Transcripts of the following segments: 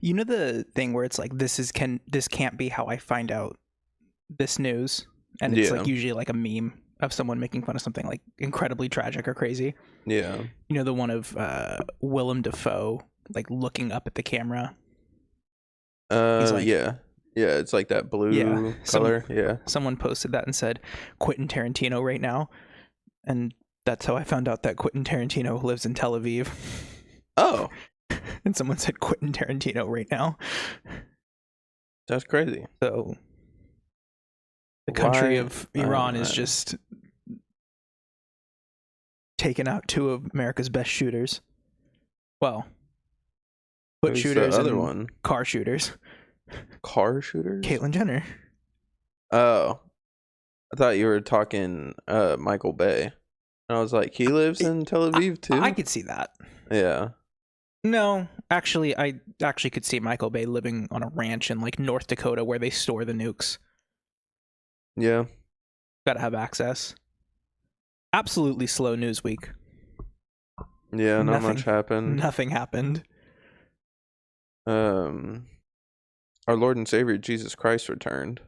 You know the thing where it's like this can't be how I find out this news, and it's like usually like a meme of someone making fun of something like incredibly tragic or crazy. Yeah. You know the one of Willem Dafoe like looking up at the camera. He's like, yeah. Yeah, it's like that blue color. Someone posted that and said Quentin Tarantino right now, and that's how I found out that Quentin Tarantino lives in Tel Aviv. Oh. And someone said Quentin Tarantino right now. That's crazy. So the country of Iran is just taking out two of America's best shooters. Well, foot shooters the other and one? Car shooters. Car shooters? Caitlyn Jenner. Oh. I thought you were talking Michael Bay. And I was like, he lives in Tel Aviv too? I could see that. Yeah. No, actually, I actually could see Michael Bay living on a ranch in like North Dakota where they store the nukes. Yeah. Gotta have access. Absolutely slow news week. Yeah, not much happened. Nothing happened. Our Lord and Savior Jesus Christ returned.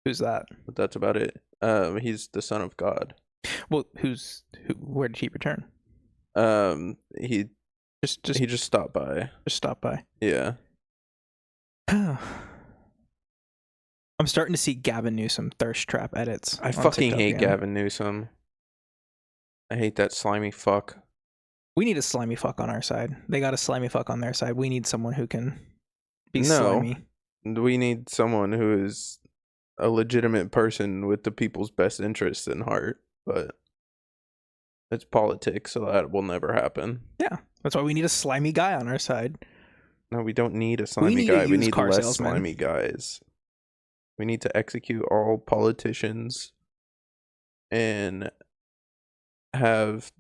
Who's that? But that's about it. He's the Son of God. Well, where did he return? He just stopped by. Just stopped by. Yeah. I'm starting to see Gavin Newsom thirst trap edits. I fucking hate Gavin Newsom. I hate that slimy fuck. We need a slimy fuck on our side. They got a slimy fuck on their side. We need someone who can be slimy. We need someone who is a legitimate person with the people's best interests in heart. But it's politics, so that will never happen. Yeah. That's why we need a slimy guy on our side. No, we don't need a slimy guy. We need less salesman. Slimy guys. We need to execute all politicians and have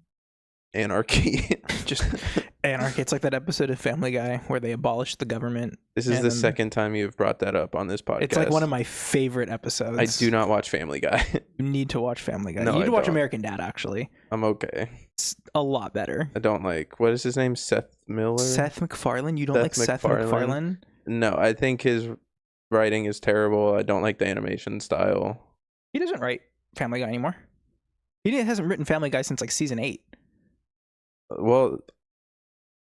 anarchy. Just anarchy. It's like that episode of Family Guy where they abolished the government. This is the second time you've brought that up on this podcast. It's like one of my favorite episodes. I do not watch Family Guy. You need to watch Family Guy. No, you need to watch don't. American Dad, actually. I'm okay. It's a lot better. I don't like, what is his name? Seth Miller? Seth MacFarlane? You don't like Seth MacFarlane? No, I think his writing is terrible. I don't like the animation style. He doesn't write Family Guy anymore. He hasn't written Family Guy since like season 8. Well,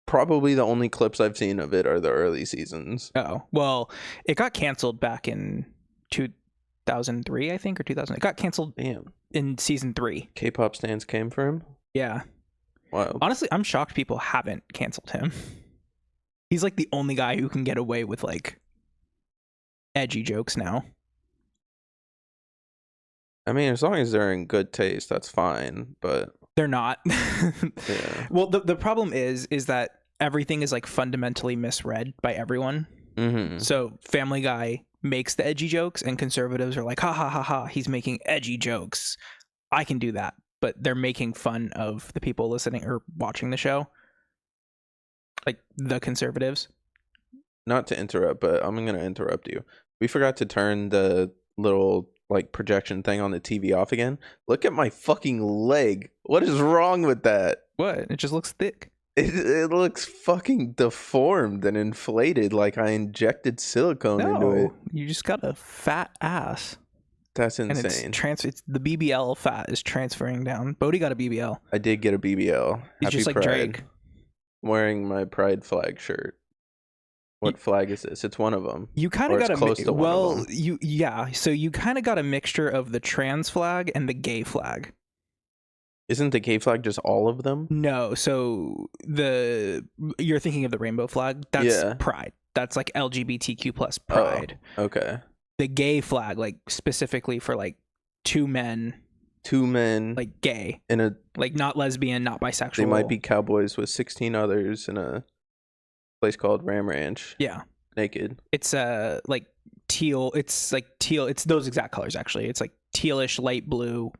probably the only clips I've seen of it are the early seasons. Oh, well, it got canceled back in 2003, I think, or 2000. It got canceled in season 3. K-pop stans came for him? Yeah. Wow. Honestly, I'm shocked people haven't canceled him. He's like the only guy who can get away with like edgy jokes now. I mean, as long as they're in good taste, that's fine, but they're not. Yeah. Well, the problem is that everything is like fundamentally misread by everyone. Mm-hmm. So Family Guy makes the edgy jokes and conservatives are like, ha ha ha ha, he's making edgy jokes. I can do that. But they're making fun of the people listening or watching the show. Like the conservatives. Not to interrupt, but I'm going to interrupt you. We forgot to turn the little like projection thing on the TV off again. Look at my fucking leg. What is wrong with that? What? It just looks thick. It looks fucking deformed and inflated like I injected silicone into it. You just got a fat ass. That's insane. And it's the BBL fat is transferring down. Bodhi got a BBL. I did get a BBL. He's Happy just like Pride. Drake. I'm wearing my Pride flag shirt. What flag is this? It's one of them. You kind of got close to one of them. So you kind of got a mixture of the trans flag and the gay flag. Isn't the gay flag just all of them? No, so you're thinking of the rainbow flag. That's Pride. That's like LGBTQ plus Pride. Oh, okay. The gay flag, like specifically for like two men, like gay, in a like not lesbian, not bisexual. They might be cowboys with 16 others in a place called Ram Ranch. Yeah, naked. It's like teal. It's like teal. It's those exact colors actually. It's like tealish, light blue,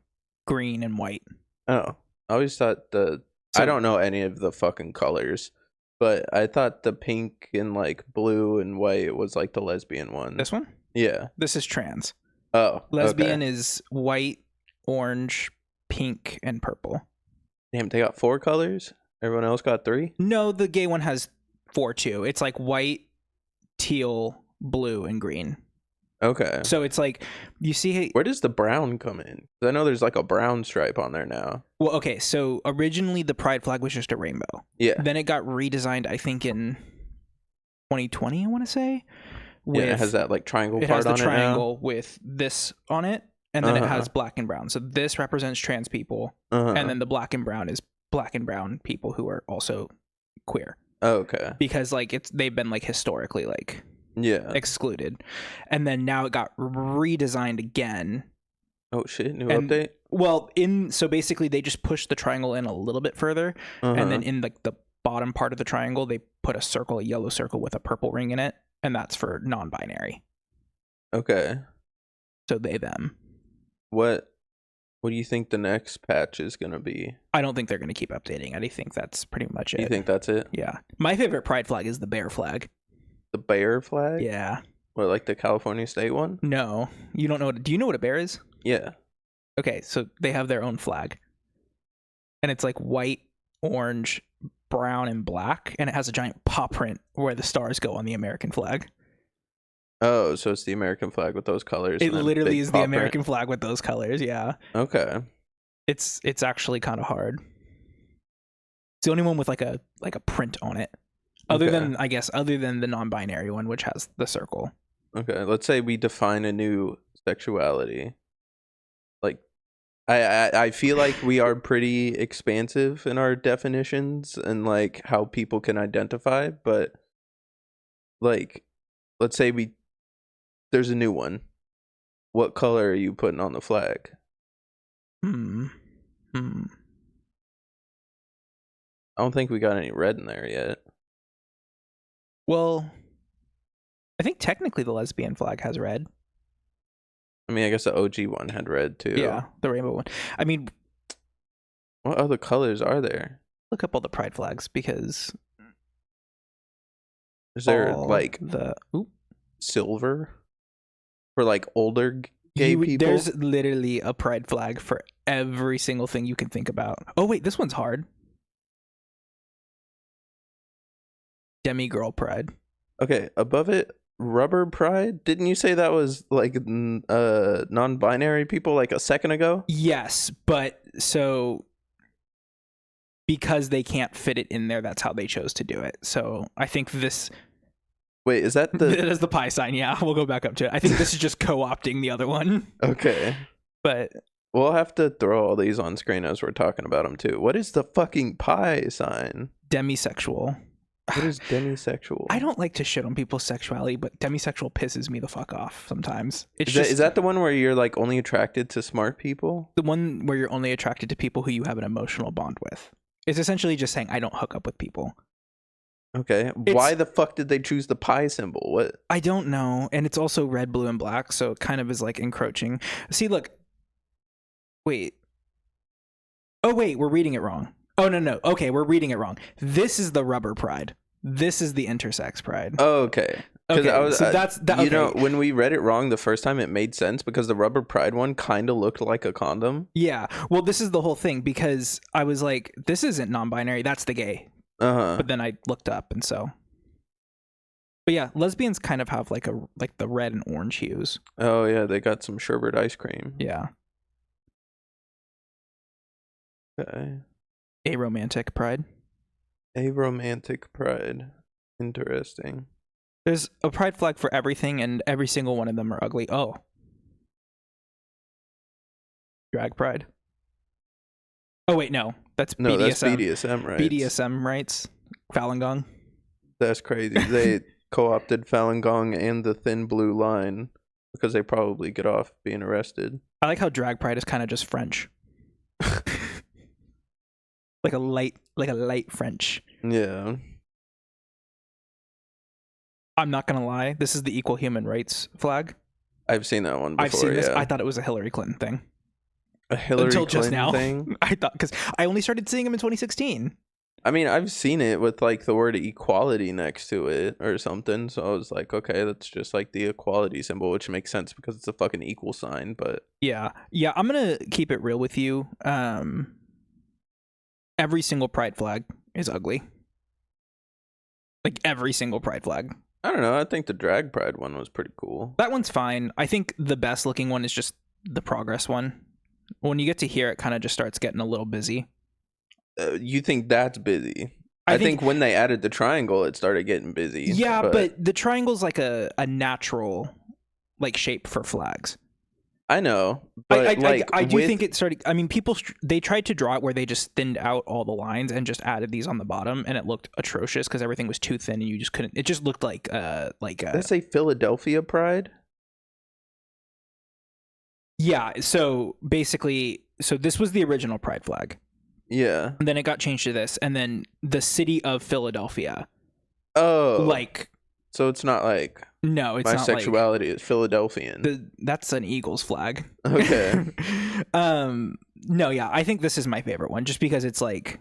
green, and white. Oh, I always thought I don't know any of the fucking colors, but I thought the pink and like blue and white was like the lesbian one. This one? Yeah. This is trans. Oh, lesbian is white, orange, pink, and purple. Damn, they got 4 colors? Everyone else got 3? No, the gay one has 4 too. It's like white, teal, blue, and green. Okay. So it's like, you see, Where does the brown come in? 'Cause I know there's like a brown stripe on there now. well, okay, so originally the pride flag was just a rainbow. Yeah. Then it got redesigned, I think in 2020, I want to say. Yeah, it has that like triangle it part has the on triangle with this on it, and then it has black and brown. So this represents trans people, and then the black and brown is black and brown people who are also queer. Okay. Because like they've been like historically like excluded, and then now it got redesigned again. Oh shit! New update. Well, so basically they just pushed the triangle in a little bit further, and then in like the bottom part of the triangle they put a yellow circle with a purple ring in it, and that's for non-binary. Okay. So they them. What do you think the next patch is gonna be? I don't think they're gonna keep updating. I think that's pretty much it. You think that's it? Yeah. My favorite pride flag is the bear flag. The bear flag? Yeah. What, like the California state one? No, you don't know. Do you know what a bear is? Yeah. Okay, so they have their own flag, and it's like white, orange, brown, and black, and it has a giant paw print where the stars go on the American flag. Oh, so it's the American flag with those colors. It literally is the American flag with those colors. Yeah. Okay. It's actually kind of hard. It's the only one with like a print on it, other than the non-binary one, which has the circle. Okay, let's say we define a new sexuality. Like, I feel like we are pretty expansive in our definitions and like how people can identify, but like, let's say there's a new one. What color are you putting on the flag? I don't think we got any red in there yet. Well, I think technically the lesbian flag has red. I mean, I guess the OG one had red too. Yeah, the rainbow one. I mean, what other colors are there? Look up all the pride flags, because is there like silver for like older gay people? There's literally a pride flag for every single thing you can think about. Oh wait, this one's hard. Demi-girl pride. Okay, above it, rubber pride. Didn't you say that was like non-binary people like a second ago? Yes, but so because they can't fit it in there, that's how they chose to do it. So I think this. Wait, is that That is the pi sign? Yeah, we'll go back up to it. I think this is just co-opting the other one. Okay, but we'll have to throw all these on screen as we're talking about them too. What is the fucking pi sign? Demisexual. What is demisexual? I don't like to shit on people's sexuality, but demisexual pisses me the fuck off sometimes. Is that the one where you're like only attracted to smart people? The one where you're only attracted to people who you have an emotional bond with. It's essentially just saying I don't hook up with people. Okay. Why the fuck did they choose the pi symbol? What? I don't know. And it's also red, blue, and black, so it kind of is like encroaching. See, look. Wait. Oh, wait, we're reading it wrong. Oh, no. Okay, we're reading it wrong. This is the rubber pride. This is the intersex pride. Oh, okay. Okay, I was, so that's that. You know, when we read it wrong the first time, it made sense because the rubber pride one kind of looked like a condom. Yeah. Well, this is the whole thing, because I was like, this isn't non-binary. That's the gay. But then I looked up, and so. But yeah, lesbians kind of have like the red and orange hues. Oh yeah, they got some sherbet ice cream. Yeah. Okay. Aromantic pride. Aromantic pride. Interesting. There's a pride flag for everything, and every single one of them are ugly. Oh. Drag pride. Oh wait, no. That's BDSM. No, that's BDSM rights. BDSM rights. Falun Gong. That's crazy. They co-opted Falun Gong and the thin blue line because they probably get off being arrested. I like how drag pride is kind of just French. like a light French. Yeah. I'm not gonna lie. This is the equal human rights flag. I've seen that one before. I've seen this. Yeah. I thought it was a Hillary Clinton thing. A Hillary Until Clinton just now. thing? I thought, because I only started seeing him in 2016. I mean, I've seen it with like the word equality next to it or something. So I was like, okay, that's just like the equality symbol, which makes sense because it's a fucking equal sign. But yeah, I'm gonna keep it real with you. Every single pride flag is ugly. Like every single pride flag. I don't know. I think the drag pride one was pretty cool. That one's fine. I think the best looking one is just the progress one. When you get to here, it kind of just starts getting a little busy. You think that's busy? I think when they added the triangle, it started getting busy. Yeah, but the triangle's like a natural like shape for flags. I know, but I do think it started. I mean, people they tried to draw it where they just thinned out all the lines and just added these on the bottom, and it looked atrocious because everything was too thin and you just couldn't. It just looked like Did I say Philadelphia Pride? Yeah. So basically, this was the original Pride flag. Yeah. And then it got changed to this, and then the city of Philadelphia. Oh. Like. So it's not like. No, it's my not sexuality is Philadelphian. That's an Eagles flag. Okay. No, yeah, I think this is my favorite one just because it's like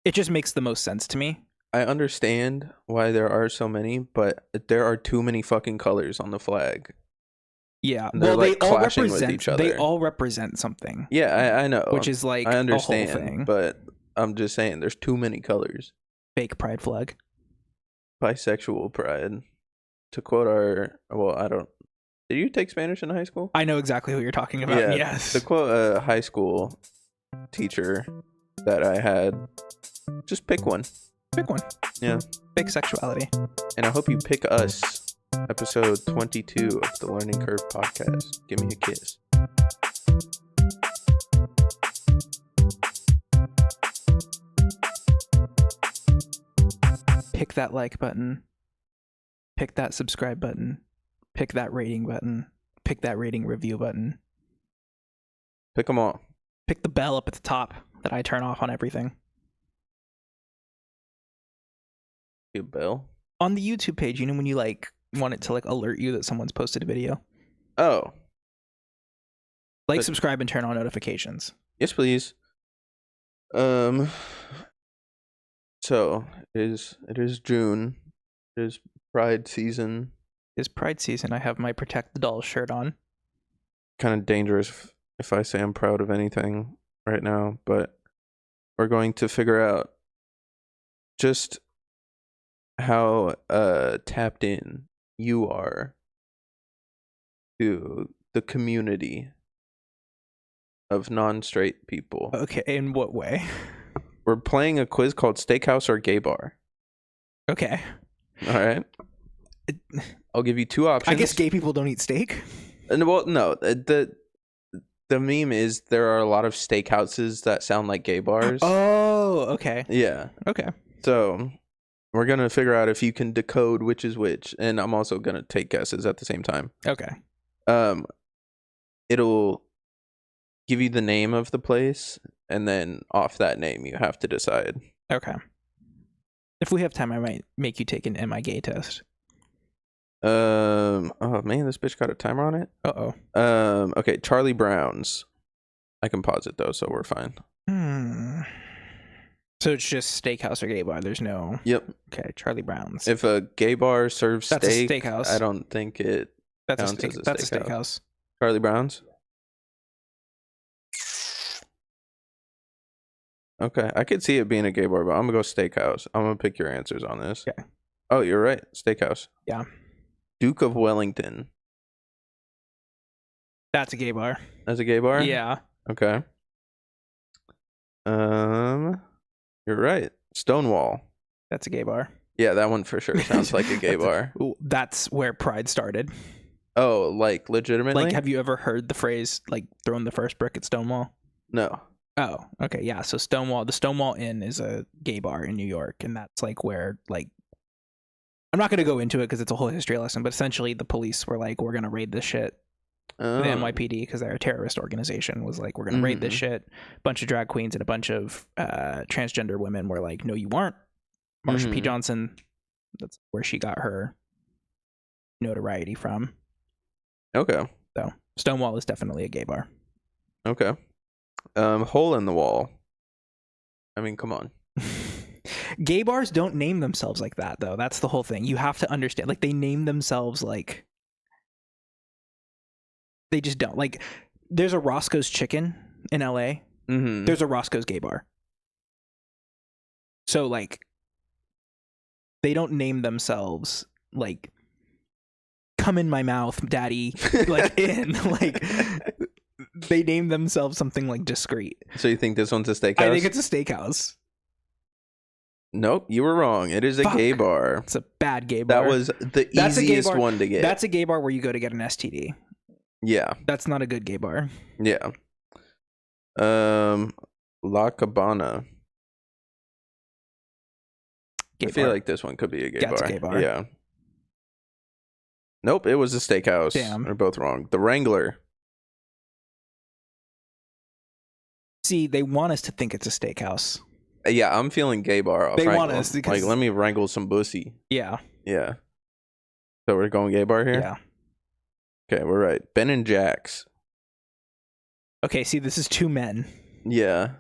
it just makes the most sense to me. I understand why there are so many, but there are too many fucking colors on the flag. Yeah. Well, they all represent each other. They all represent something. Yeah, I know. Which is like I understand, a whole thing. But I'm just saying there's too many colors. Fake pride flag. Bisexual pride. To quote did you take Spanish in high school? I know exactly who you're talking about. Yeah, yes. To quote a high school teacher that I had, just pick one. Pick one. Yeah. Pick sexuality. And I hope you pick us. Episode 22 of the Learning Curve podcast. Give me a kiss. Pick that like button. Pick that subscribe button. Pick that rating button. Pick that rating review button. Pick them all. Pick the bell up at the top that I turn off on everything. A bell? On the YouTube page, you know when you like want it to like alert you that someone's posted a video? Oh. Subscribe, and turn on notifications. Yes, please. So it is June. It is Pride season. It's Pride season. I have my Protect the Dolls shirt on. Kind of dangerous if I say I'm proud of anything right now, but we're going to figure out just how tapped in you are to the community of non-straight people. Okay, in what way? We're playing a quiz called Steakhouse or Gay Bar. Okay. All right. I'll give you two options. I guess gay people don't eat steak. Well, no. The meme is there are a lot of steakhouses that sound like gay bars. Oh, okay. Yeah. Okay. So we're gonna figure out if you can decode which is which, and I'm also gonna take guesses at the same time. Okay. It'll give you the name of the place, and then off that name you have to decide. Okay. If we have time, I might make you take an "Am I Gay" test. Oh man, this bitch got a timer on it. Okay, Charlie Brown's. I can pause it though, so we're fine. So it's just steakhouse or gay bar. There's no. Yep. Okay, Charlie Brown's. If a gay bar serves That's steak, a steakhouse. I don't think it. That's counts a as That's a steakhouse. Charlie Brown's. Okay, I could see it being a gay bar, but I'm gonna go steakhouse. I'm gonna pick your answers on this. Okay. Oh, you're right. Steakhouse. Yeah. Duke of Wellington. That's a gay bar. That's a gay bar? Yeah. Okay. You're right. Stonewall. That's a gay bar. Yeah, that one for sure sounds like a gay bar. That's where Pride started. Oh, like legitimately? Like, have you ever heard the phrase, like, throwing the first brick at Stonewall? No. Oh, okay, yeah. So the Stonewall Inn is a gay bar in New York, and that's like where, like, I'm not going to go into it because it's a whole history lesson, but essentially the police were like, we're going to raid this shit. Oh. The NYPD, because they're a terrorist organization, was like, we're going to raid this shit. A bunch of drag queens and a bunch of transgender women were like, no, you weren't. Marsha P. Johnson, that's where she got her notoriety from. Okay. So Stonewall is definitely a gay bar. Okay. Hole in the Wall. I mean, come on. Gay bars don't name themselves like that, though. That's the whole thing. You have to understand. Like, they name themselves like... They just don't. Like, there's a Roscoe's Chicken in LA. There's a Roscoe's Gay Bar. So, like, they don't name themselves like come in my mouth, daddy, like in like they named themselves something like discreet. So you think this one's a steakhouse? I think it's a steakhouse. Nope, you were wrong. It is a gay bar. It's a bad gay bar. That was the easiest one to get. That's a gay bar where you go to get an STD. Yeah. That's not a good gay bar. Yeah. La Cabana. I feel like this one could be a gay bar. It's a gay bar. Yeah. Nope, it was a steakhouse. Damn. They're both wrong. The Wrangler. See, they want us to think it's a steakhouse. Yeah, I'm feeling gay bar. They want us because... Like, let me wrangle some pussy. Yeah. Yeah. So we're going gay bar here? Yeah. Okay, we're right. Ben and Jack's. Okay, see, this is two men. Yeah.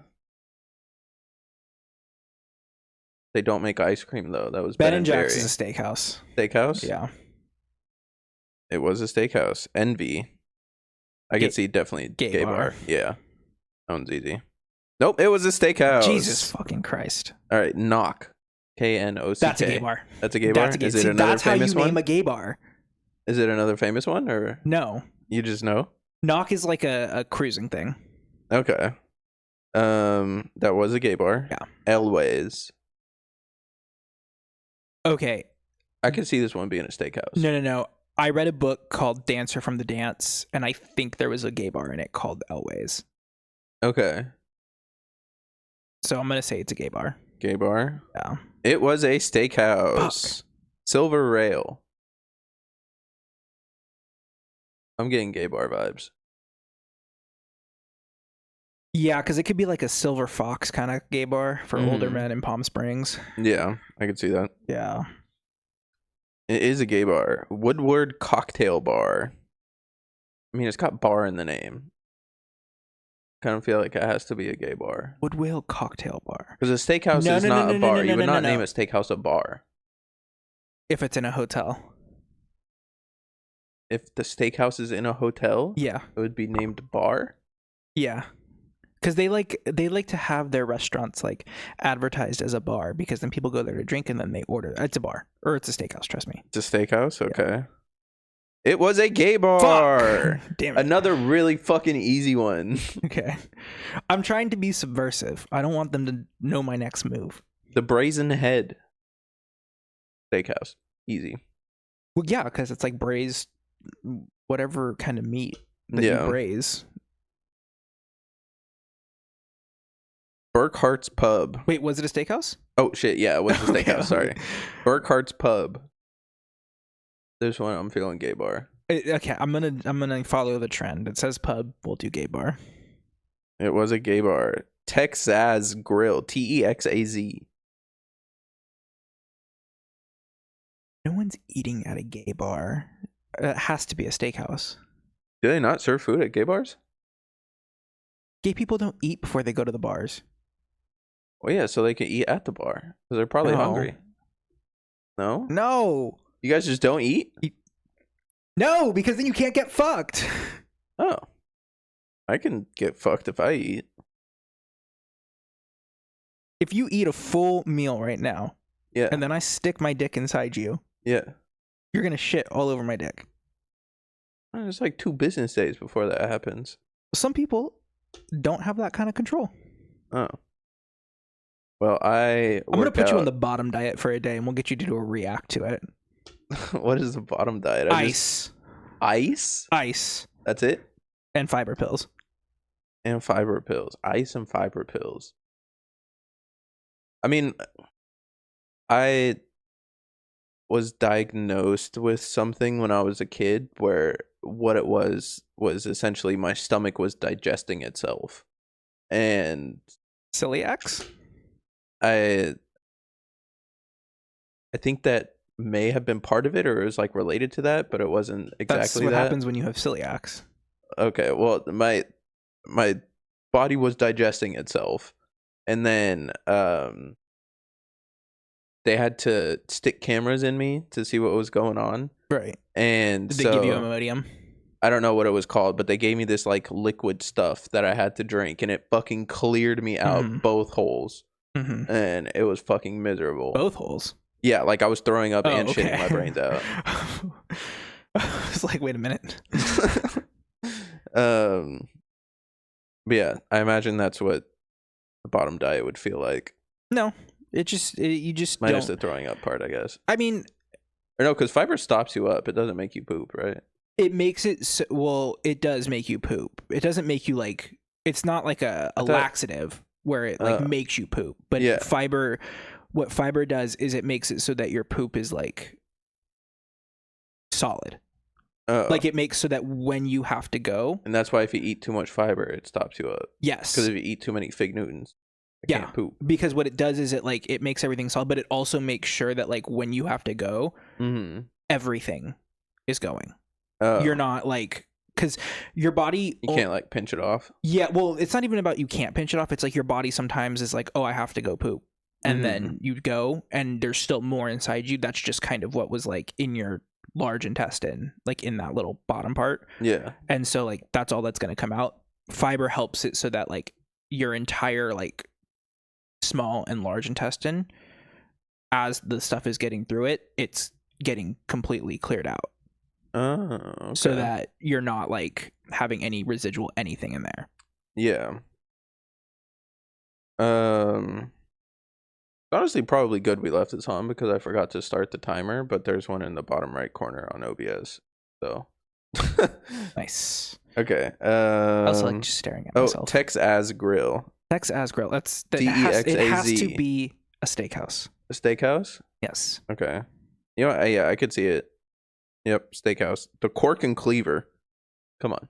They don't make ice cream, though. That was Ben and Jack's is a steakhouse. Steakhouse? Yeah. It was a steakhouse. Envy. I could see definitely gay bar. Yeah. That one's easy. Nope, it was a steakhouse. Jesus fucking Christ. All right, Knock. Knock. That's a gay bar. That's a gay bar? Is it another famous one? That's how you name a gay bar. Is it another famous one, or? No. You just know? Knock is like a cruising thing. Okay. That was a gay bar. Yeah. Elways. Okay. I could see this one being a steakhouse. No. I read a book called Dancer from the Dance, and I think there was a gay bar in it called Elways. Okay. So I'm going to say it's a gay bar. Gay bar? Yeah. It was a steakhouse. Fuck. Silver Rail. I'm getting gay bar vibes. Yeah, because it could be like a Silver Fox kind of gay bar for older men in Palm Springs. Yeah, I could see that. Yeah. It is a gay bar. Woodward Cocktail Bar. I mean, it's got bar in the name. Kind of feel like it has to be a gay bar. Woodward Cocktail Bar. Because a steakhouse is not a bar. You would not name a steakhouse a bar. If it's in a hotel. If the steakhouse is in a hotel? Yeah. It would be named bar? Yeah. Because they like to have their restaurants like advertised as a bar, because then people go there to drink and then they order. It's a bar, or it's a steakhouse. Trust me. It's a steakhouse. Okay. Yeah. It was a gay bar. Fuck. Damn it. Another really fucking easy one. Okay. I'm trying to be subversive. I don't want them to know my next move. The Brazen Head Steakhouse. Easy. Well, yeah, because it's like braised, whatever kind of meat that you braise. Burkhart's Pub. Wait, was it a steakhouse? Oh shit, yeah, it was a steakhouse. Sorry. Burkhart's Pub. This one I'm feeling gay bar. Okay, I'm gonna follow the trend. It says pub, we'll do gay bar. It was a gay bar. Texas Grill. Texaz. No one's eating at a gay bar. It has to be a steakhouse. Do they not serve food at gay bars? Gay people don't eat before they go to the bars. Well, yeah, so they can eat at the bar because they're probably hungry. No? No. You guys just don't eat? No, because then you can't get fucked. Oh. I can get fucked if I eat. If you eat a full meal right now, yeah, and then I stick my dick inside you, yeah, you're gonna shit all over my dick. It's like 2 business days before that happens. Some people don't have that kind of control. Oh. Well, I'm gonna put you on the bottom diet for a day, and we'll get you to do a react to it. What is the bottom diet? Ice. Ice? Ice. That's it? And fiber pills. And fiber pills. Ice and fiber pills. I mean, I was diagnosed with something when I was a kid where what it was essentially my stomach was digesting itself. And celiacs? I think that may have been part of it, or it was like related to that, but it wasn't exactly That's what happens when you have celiacs. Okay, well, my body was digesting itself, and then they had to stick cameras in me to see what was going on. Right. And did they give you Imodium? I don't know what it was called, but they gave me this like liquid stuff that I had to drink, and it fucking cleared me out both holes. And it was fucking miserable. Both holes? Yeah, like I was throwing up and okay. shitting my brains out. It's like, wait a minute. But yeah, I imagine that's what the bottom diet would feel like. No, you just Minus don't. the throwing up part, I guess. I mean, Or no, because fiber stops you up. It doesn't make you poop, right? it makes it so, well, it does make you poop. It doesn't make you like, it's not like a laxative where it like makes you poop. But yeah. what fiber does is it makes it so that your poop is like solid. Like it makes so that when you have to go. And that's why if you eat too much fiber, it stops you up. Yes. Because if you eat too many Fig Newtons, you can't poop. Because what it does is it makes everything solid, but it also makes sure that like when you have to go, everything is going. You're not like, because your body, you can't like pinch it off. Yeah, well, it's not even about you can't pinch it off. It's like your body sometimes is like, oh, I have to go poop, and then you go, and there's still more inside you. That's just kind of what was like in your large intestine, like in that little bottom part. Yeah, and so like that's all that's going to come out. Fiber helps it so that like your entire like small and large intestine, as the stuff is getting through it, it's getting completely cleared out. Oh, okay. So that you're not like having any residual anything in there. Yeah. Honestly, probably good we left this on because I forgot to start the timer, but there's one in the bottom right corner on OBS. So nice. Okay. I also like just staring at myself. Oh, Tex As Grill. Tex As Grill. It has to be a steakhouse. A steakhouse? Yes. Okay. You know, yeah, I could see it. Yep, steakhouse. The Cork and Cleaver. Come on.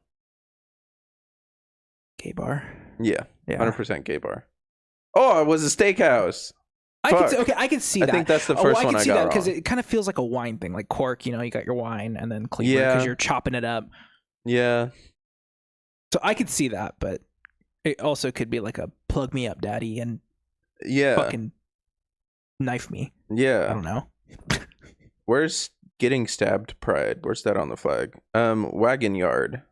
Gay bar. Yeah. 100% gay bar. Oh, it was a steakhouse. I can see that. I think that's the first one I got wrong. Because it kind of feels like a wine thing. Like Cork, you got your wine, and then Cleaver because you're chopping it up. Yeah. So I could see that, but it also could be like a plug me up, daddy, and fucking knife me. Yeah. I don't know. Where's Getting Stabbed Pride? Where's that on the flag? Wagon Yard.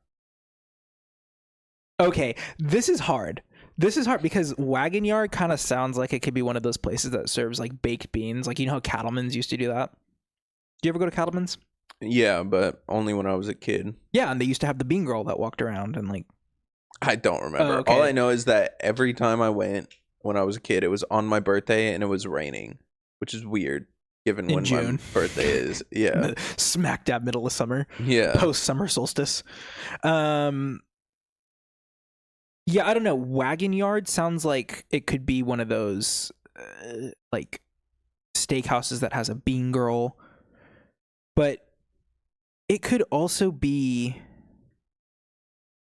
Okay, this is hard. This is hard because Wagon Yard kind of sounds like it could be one of those places that serves like baked beans. Like, you know how Cattleman's used to do that? Do you ever go to Cattleman's? Yeah, but only when I was a kid. Yeah, and they used to have the bean girl that walked around and like... I don't remember. Okay. All I know is that every time I went when I was a kid, it was on my birthday and it was raining, which is weird given when June. My birthday is. Yeah. Smack dab middle of summer. Yeah. Post-summer solstice. Yeah, I don't know. Wagon Yard sounds like it could be one of those like steakhouses that has a bean girl, but it could also be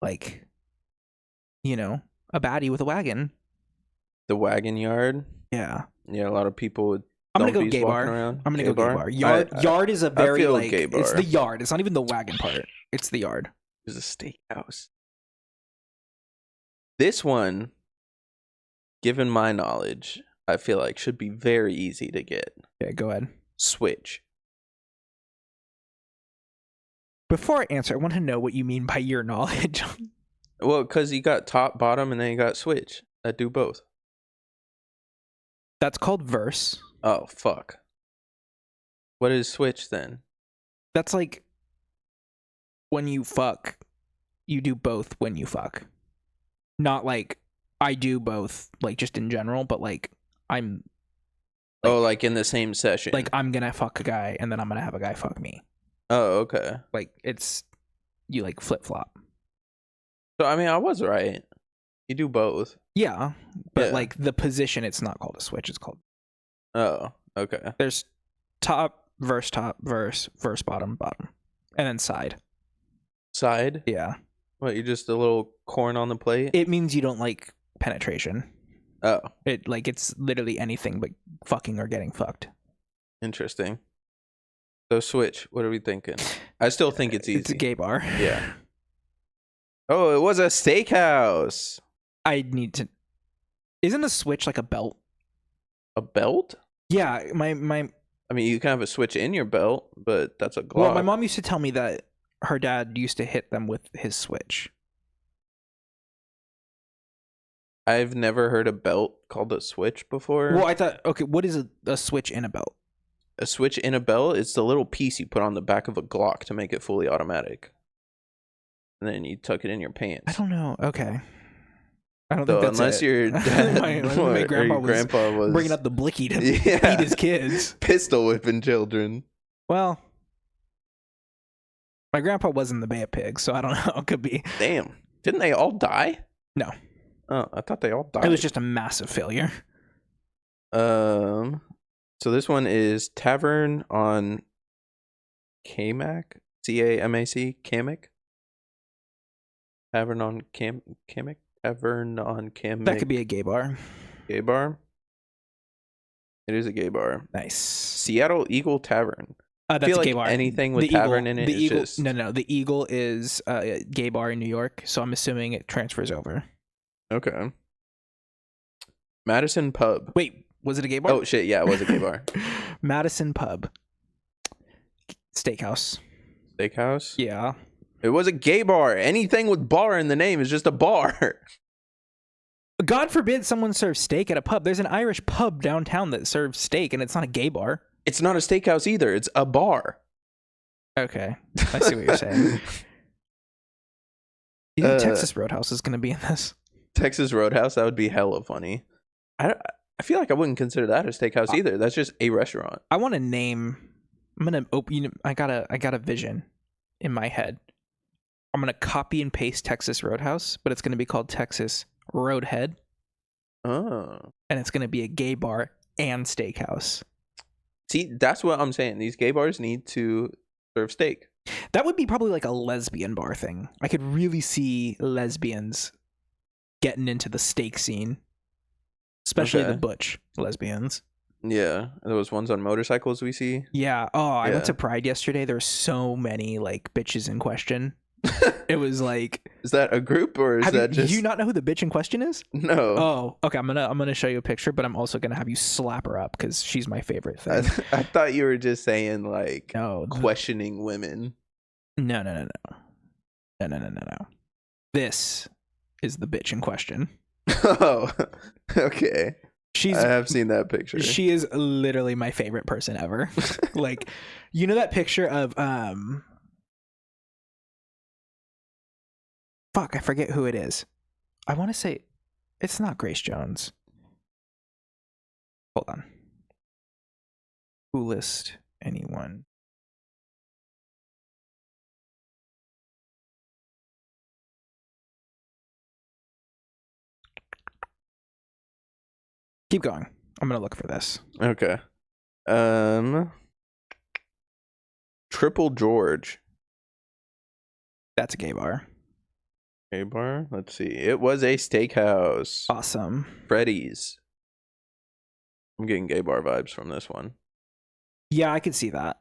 like, a baddie with a wagon. The Wagon Yard. Yeah. Yeah, a lot of people would. I'm gonna go gay bar. I'm gonna go gay bar. Yard is a very like gay bar. It's the yard. It's not even the wagon part. It's the yard. There's a steakhouse. This one, given my knowledge, I feel like should be very easy to get. Yeah, go ahead. Switch. Before I answer, I want to know what you mean by your knowledge. Well, because you got top, bottom, and then you got switch that do both. That's called verse. Oh, fuck. What is switch then? That's like when you fuck, you do both when you fuck. Not like I do both, like just in general, but like I'm. Like, like in the same session. Like I'm gonna fuck a guy and then I'm gonna have a guy fuck me. Oh, okay. Like it's, you like flip flop. So I mean, I was right. You do both. Yeah, but like the position, it's not called a switch. It's called. Oh, okay. There's top, verse, bottom, and then side. Side? Yeah. What, you just a little corn on the plate? It means you don't like penetration. Oh. It's literally anything but fucking or getting fucked. Interesting. So switch, what are we thinking? I still think it's easy. It's a gay bar. Yeah. Oh, it was a steakhouse. I need to... Isn't a switch like a belt? A belt? Yeah, my... I mean, you can have a switch in your belt, but that's a Glock. Well, my mom used to tell me that her dad used to hit them with his switch. I've never heard a belt called a switch before. Well, I thought, okay, what is a switch in a belt? a switch in a belt. It's the little piece you put on the back of a Glock to make it fully automatic. And then you tuck it in your pants. I don't know. Okay. I don't So think that's unless it. your dad my grandpa was bringing up the blicky to beat his kids. Pistol whipping children. Well, my grandpa was in the Bay of Pigs, so I don't know. It could be. Damn. Didn't they all die? No. Oh, I thought they all died. It was just a massive failure. So this one is Tavern on Camac? C-A-M-A-C? Camic? Tavern on Camic? Tavern on Camic. That could be a gay bar. Gay bar? It is a gay bar. Nice. Seattle Eagle Tavern. That's I feel a like gay bar. anything with tavern in it is just... No. The Eagle is a gay bar in New York, so I'm assuming it transfers over. Okay. Madison Pub. Wait, was it a gay bar? Oh, shit. Yeah, it was a gay bar. Madison Pub. Steakhouse. Steakhouse? Yeah. It was a gay bar. Anything with bar in the name is just a bar. God forbid someone serves steak at a pub. There's an Irish pub downtown that serves steak, and it's not a gay bar. It's not a steakhouse either. It's a bar. Okay. I see what you're saying. You think Texas Roadhouse is going to be in this? Texas Roadhouse? That would be hella funny. I feel like I wouldn't consider that a steakhouse either. That's just a restaurant. I want to name... I'm going to open... I got a vision in my head. I'm going to copy and paste Texas Roadhouse, but it's going to be called Texas Roadhead. Oh. And it's going to be a gay bar and steakhouse. See, that's what I'm saying. These gay bars need to serve steak. That would be probably like a lesbian bar thing. I could really see lesbians getting into the steak scene. Especially the butch lesbians. Yeah. Those ones on motorcycles we see. Yeah. Oh, I went to Pride yesterday. There were so many like bitches in question. It was like... Is that a group or is that just... Do you not know who the bitch in question is? No. Oh, okay. I'm gonna show you a picture, but I'm also gonna have you slap her up because she's my favorite thing. I thought you were just saying like questioning women. No. This is the bitch in question. Oh, okay. I have seen that picture. She is literally my favorite person ever. Like, you know that picture of fuck, I forget who it is. I want to say it's not Grace Jones. Hold on. Coolest anyone. Keep going. I'm gonna look for this. Okay. Triple George. That's a gay bar. Gay bar? Let's see. It was a steakhouse. Awesome. Freddy's. I'm getting gay bar vibes from this one. Yeah, I could see that.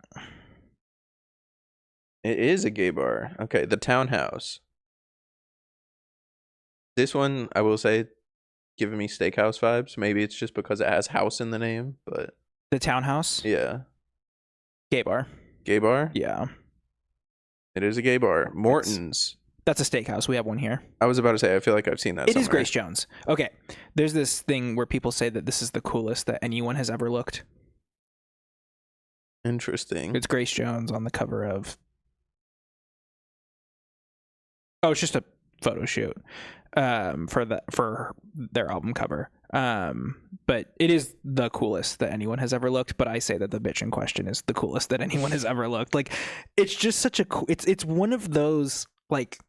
It is a gay bar. Okay, the Townhouse. This one, I will say, giving me steakhouse vibes. Maybe it's just because it has house in the name, but... The Townhouse? Yeah. Gay bar. Gay bar? Yeah. It is a gay bar. Morton's. That's a steakhouse. We have one here. I was about to say, I feel like I've seen that somewhere. It is Grace Jones. Okay. There's this thing where people say that this is the coolest that anyone has ever looked. Interesting. It's Grace Jones on the cover of... Oh, it's just a photo shoot for their album cover. But it is the coolest that anyone has ever looked. But I say that the bitch in question is the coolest that anyone has ever looked. Like, it's just such a cool... It's one of those, like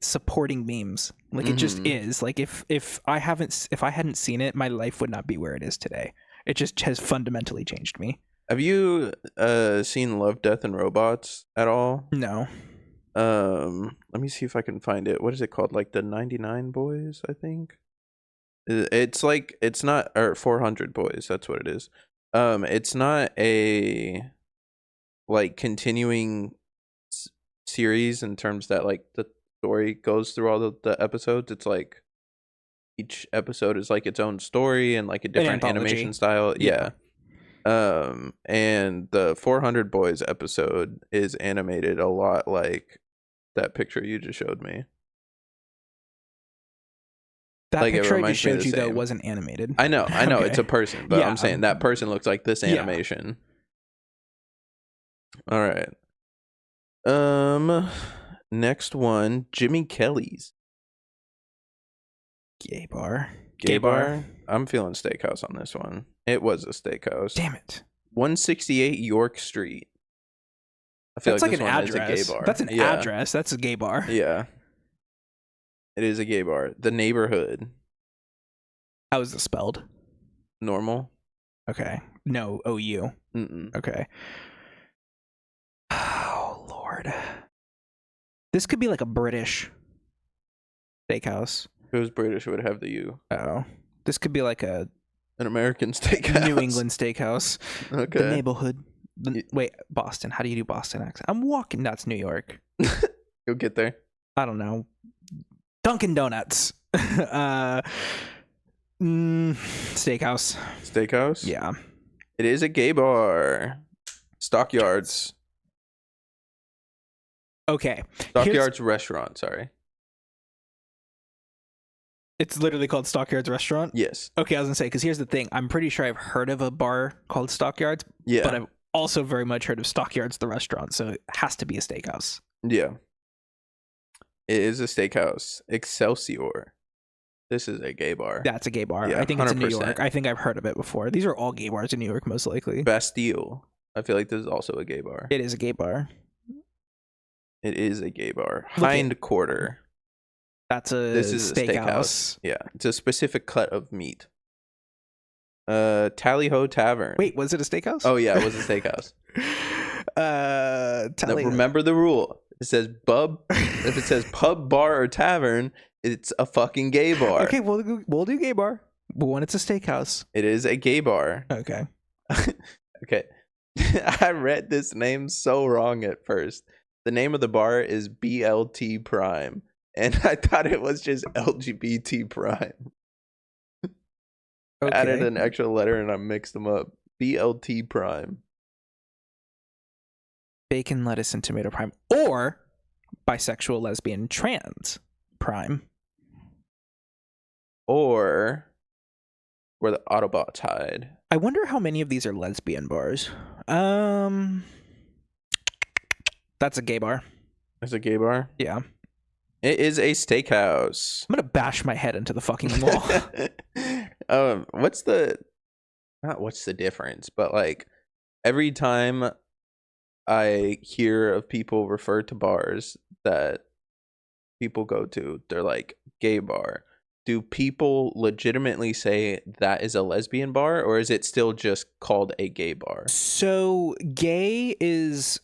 supporting memes. Like, it just is. Like, if I hadn't seen it, my life would not be where it is today. It just has fundamentally changed me. Have you seen Love, Death, and Robots at all? No. Let me see if I can find it. What is it called? Like the 99 Boys, I think. It's like, it's not, or 400 Boys. That's what it is. It's not a like continuing series in terms that like the story goes through all the episodes. It's like each episode is like its own story and like a different animation style. Yeah. And the 400 Boys episode is animated a lot like that picture you just showed me. That Like, it picture I reminds just me of showed the you though same. wasn't animated. I know, Okay. it's a person, but Yeah. I'm saying that person looks like this Yeah. animation. All right. Next one, Jimmy Kelly's Gay bar. Gay bar. I'm feeling steakhouse on this one. It was a steakhouse. Damn it. 168 York Street. I feel That's like like this an one address. is a gay bar. That's an address. That's a gay bar. Yeah. It is a gay bar. The Neighborhood. How is it spelled? Normal. Okay. No, OU. Mm-mm. Okay. Oh, Lord. This could be like a British steakhouse. If it was British, it would have the U. Oh. This could be like an American steakhouse. New England steakhouse. Okay. The Neighborhood. Wait, Boston. How do you do Boston accent? I'm walking. That's New York. You'll get there. I don't know. Dunkin' Donuts. Steakhouse. Steakhouse? Yeah. It is a gay bar. Stockyards. Okay. Stockyards restaurant, sorry. It's literally called Stockyards Restaurant? Yes. Okay, I was going to say, because here's the thing. I'm pretty sure I've heard of a bar called Stockyards, Yeah. but I've also very much heard of Stockyards, the restaurant, so it has to be a steakhouse. Yeah. It is a steakhouse. Excelsior. This is a gay bar. That's a gay bar. Yeah, I think it's in New 100%. York. I think I've heard of it before. These are all gay bars in New York, most likely. Bastille. I feel like this is also a gay bar. It is a gay bar. It is a gay bar. Look at- Hind Quarter. That's a This is steakhouse. a steakhouse. Yeah. It's a specific cut of meat. Tally Ho Tavern. Wait, was it a steakhouse? Oh, yeah, it was a steakhouse. Tally. Now, remember the rule. It says pub. If it says pub, bar, or tavern, it's a fucking gay bar. Okay, we'll do gay bar, but when it's a steakhouse. It is a gay bar. Okay. Okay. I read this name so wrong at first. The name of the bar is BLT Prime, and I thought it was just LGBT Prime. Okay. Added an extra letter and I mixed them up. BLT Prime. Bacon, lettuce, and tomato prime, or bisexual, lesbian, trans prime, Or where the Autobots hide. I wonder how many of these are lesbian bars. That's a gay bar. It's a gay bar? Yeah. It is a steakhouse. I'm gonna bash my head into the fucking wall. What's the difference, but like every time I hear of people refer to bars that people go to, they're like gay bar. Do people legitimately say that is a lesbian bar, or is it still just called a gay bar? So gay is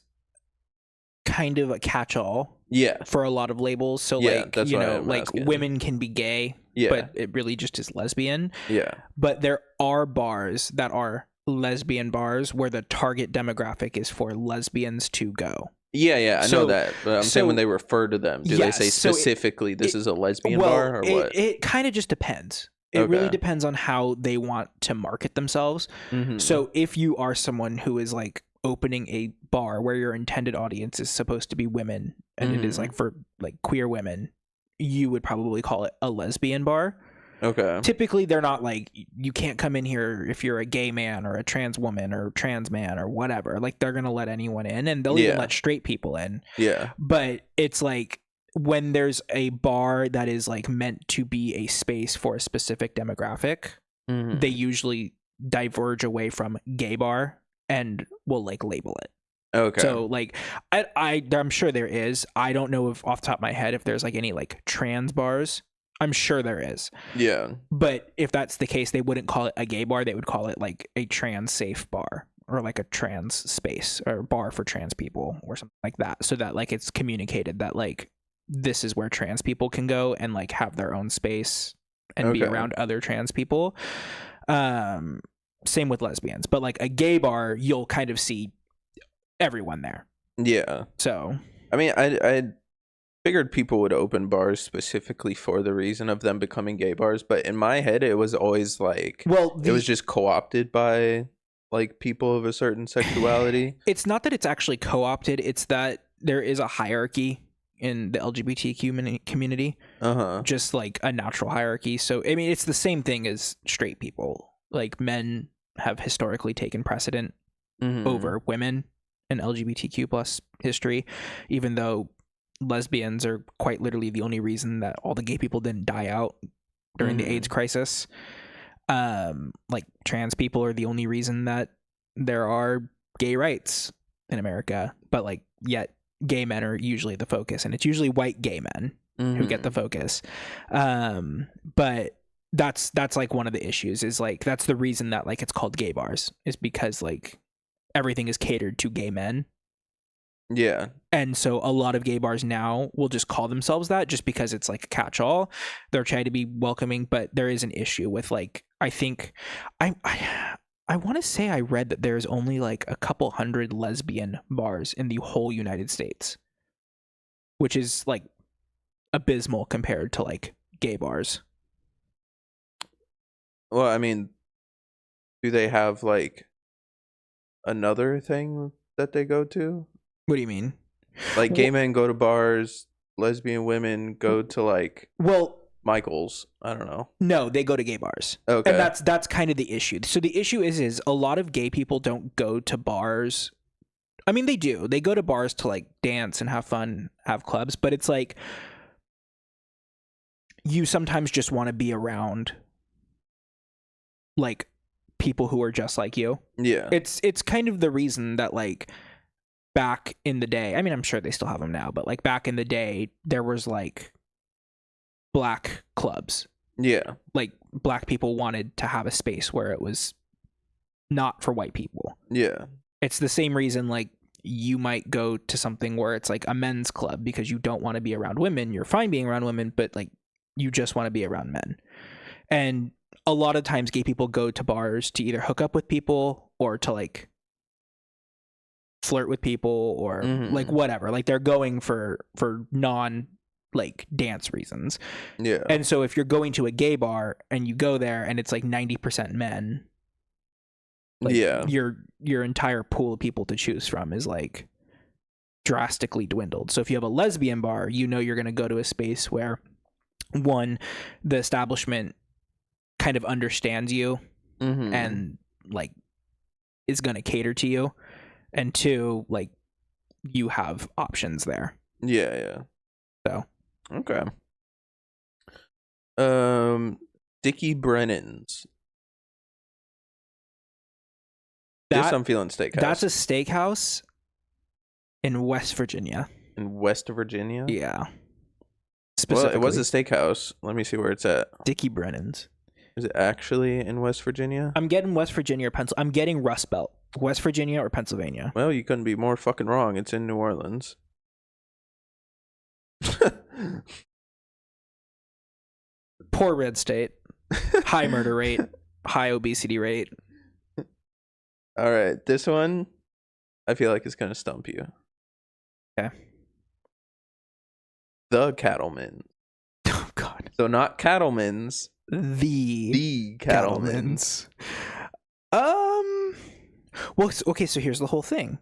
kind of a catch-all. Yeah. For a lot of labels. So Yeah, like, that's you why know, I'm like asking. women can be gay, Yeah. but it really just is lesbian. Yeah. But there are bars that are lesbian bars where the target demographic is for lesbians to go. Yeah, I know So- that. But I'm saying when they refer to them, do Yes, they say so specifically this is a lesbian bar or what? It kind of just depends. It Okay. really depends on how they want to market themselves. Mhm. So if you are someone who is like opening a bar where your intended audience is supposed to be women and it is Mhm. like for like queer women, you would probably call it a lesbian bar. Okay. Typically they're not like, you can't come in here if you're a gay man or a trans woman or trans man or whatever. Like they're gonna let anyone in, and they'll even Yeah. let straight people in. Yeah. But it's like when there's a bar that is like meant to be a space for a specific demographic, Mhm. they usually diverge away from gay bar and will like label it. Okay. So like I'm sure there is. I don't know if off the top of my head if there's like any like trans bars. I'm sure there is. Yeah. But if that's the case, they wouldn't call it a gay bar. They would call it like a trans safe bar or like a trans space or bar for trans people or something like that. So that like it's communicated that like this is where trans people can go and like have their own space and be Okay. around other trans people. Same with lesbians. But like a gay bar, you'll kind of see everyone there. Yeah. So I mean, I figured people would open bars specifically for the reason of them becoming gay bars, but in my head, it was always like it was just co-opted by like people of a certain sexuality. it's not that it's actually co-opted, it's that there is a hierarchy in the LGBTQ community, just like a natural hierarchy. So I mean, it's the same thing as straight people. Like men have historically taken precedent over women in LGBTQ plus history, even though lesbians are quite literally the only reason that all the gay people didn't die out during the AIDS crisis. Like trans people are the only reason that there are gay rights in America, but like yet gay men are usually the focus, and it's usually white gay men who get the focus. But that's like one of the issues, is like that's the reason that like it's called gay bars, is because like everything is catered to gay men. Yeah. And so a lot of gay bars now will just call themselves that just because it's like a catch-all. They're trying to be welcoming, but there is an issue with like, I think I want to say I read that there's only like a couple hundred lesbian bars in the whole United States, which is like abysmal compared to like gay bars. Well, I mean, do they have like another thing that they go to? What do you mean? Like gay men go to bars, lesbian women go to like Michael's. I don't know. No, they go to gay bars. Okay. And that's kind of the issue. So the issue is a lot of gay people don't go to bars. I mean, they do. They go to bars to like dance and have fun, have clubs, but it's like you sometimes just want to be around like people who are just like you. Yeah. It's kind of the reason that like back in the day, I mean, I'm sure they still have them now, but like back in the day, there was like black clubs. Yeah. Like black people wanted to have a space where it was not for white people. Yeah. It's the same reason like you might go to something where it's like a men's club because you don't want to be around women. You're fine being around women, but like you just want to be around men. And a lot of times gay people go to bars to either hook up with people or to like flirt with people or like whatever. Like they're going for non like dance reasons. Yeah. And so if you're going to a gay bar and you go there and it's like 90% men, like your entire pool of people to choose from is like drastically dwindled. So if you have a lesbian bar, you know you're going to go to a space where one, the establishment kind of understands you and like is going to cater to you, and two, like you have options there. Yeah. So okay. Dickie Brennan's. This I'm feeling steakhouse. That's a steakhouse in West Virginia. In West Virginia? Yeah. Well, it was a steakhouse. Let me see where it's at. Dickie Brennan's. Is it actually in West Virginia? I'm getting West Virginia or I'm getting Rust Belt. West Virginia or Pennsylvania. Well, you couldn't be more fucking wrong. It's in New Orleans. Poor red state. High murder rate. High obesity rate. All right. This one, I feel like it's going to stump you. Okay. The Cattleman. Oh, God. So not Cattleman's. The Cattleman's. Well, okay, so here's the whole thing.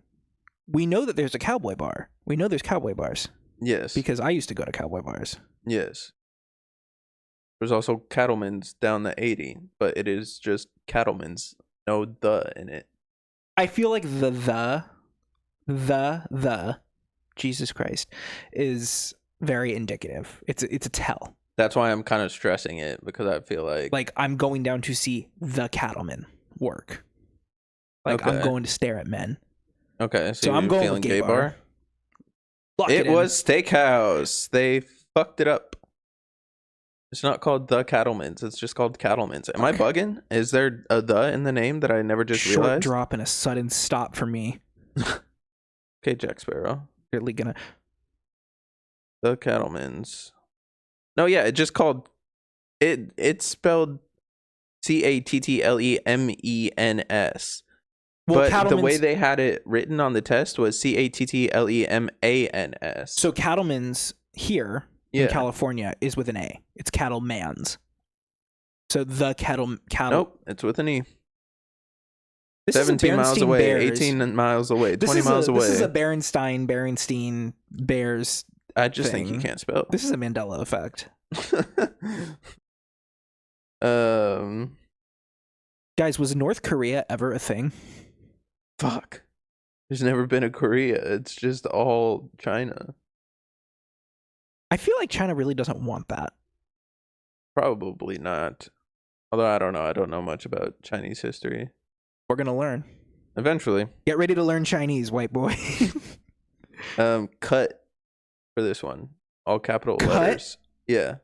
We know that there's a cowboy bar. We know there's cowboy bars. Yes. Because I used to go to cowboy bars. Yes. There's also Cattleman's down the 80, but it is just Cattleman's. No the in it. I feel like the Jesus Christ is very indicative. It's a tell. That's why I'm kind of stressing it, because I feel like I'm going down to see the cattleman work. Like I'm going to stare at men. Okay, so I'm going with gay bar. It was steakhouse. They fucked it up. It's not called the Cattleman's. It's just called Cattleman's. Am I bugging? Is there a the in the name that I never just realized? Short drop and a sudden stop for me. Okay, Jack Sparrow. Really gonna. The Cattleman's. No, yeah, it just called it. It's spelled Cattlemen's. Well, but the way they had it written on the test was Cattlemans. So Cattlemen's here in California is with an A. It's Cattleman's. So the cattle. Nope, it's with an E. This 17 miles away, Bears. 18 miles away, 20 miles away. This is a Berenstein Bears I just think you thing. can't spell. This is a Mandela effect. Guys, was North Korea ever a thing? Fuck. There's never been a Korea. It's just all China. I feel like China really doesn't want that. Probably not. Although I don't know. I don't know much about Chinese history. We're gonna learn. Eventually. Get ready to learn Chinese, white boy. Cut for this one. All capital Cut? letters. Yeah.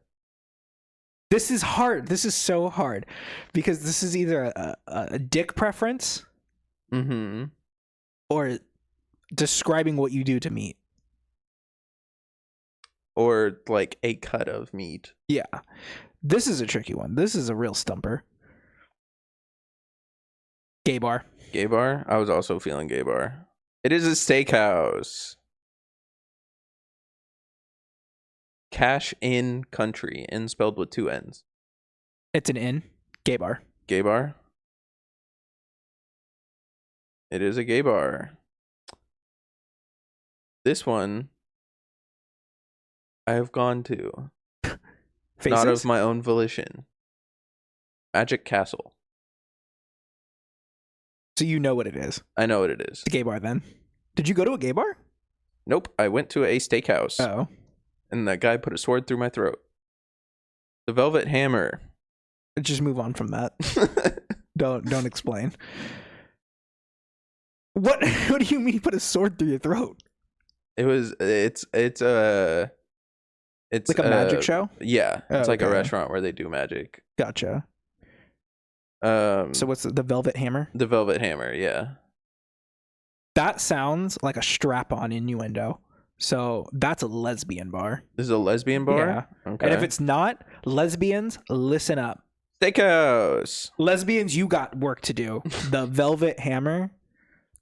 This is hard. This is so hard because this is either a dick preference or describing what you do to meat. Or like a cut of meat. Yeah. This is a tricky one. This is a real stumper. Gay bar. Gay bar? I was also feeling gay bar. It is a steakhouse. Cash in country. In spelled with 2 N's. It's an inn. Gay bar. Gay bar? It is a gay bar. This one I have gone to. Faces? Not of my own volition. Magic Castle. So you know what it is. I know what it is. The gay bar then. Did you go to a gay bar? Nope. I went to a steakhouse. Oh. And that guy put a sword through my throat. The Velvet Hammer. Just move on from that. Don't explain. What do you mean put a sword through your throat? It's like a magic show? Yeah. It's like a okay. restaurant where they do magic. Gotcha. So what's the Velvet Hammer? The Velvet Hammer, yeah. That sounds like a strap-on innuendo. So that's a lesbian bar. This is a lesbian bar? Yeah. Okay. And if it's not, lesbians, listen up. Steakhouse. Lesbians, you got work to do. The Velvet Hammer,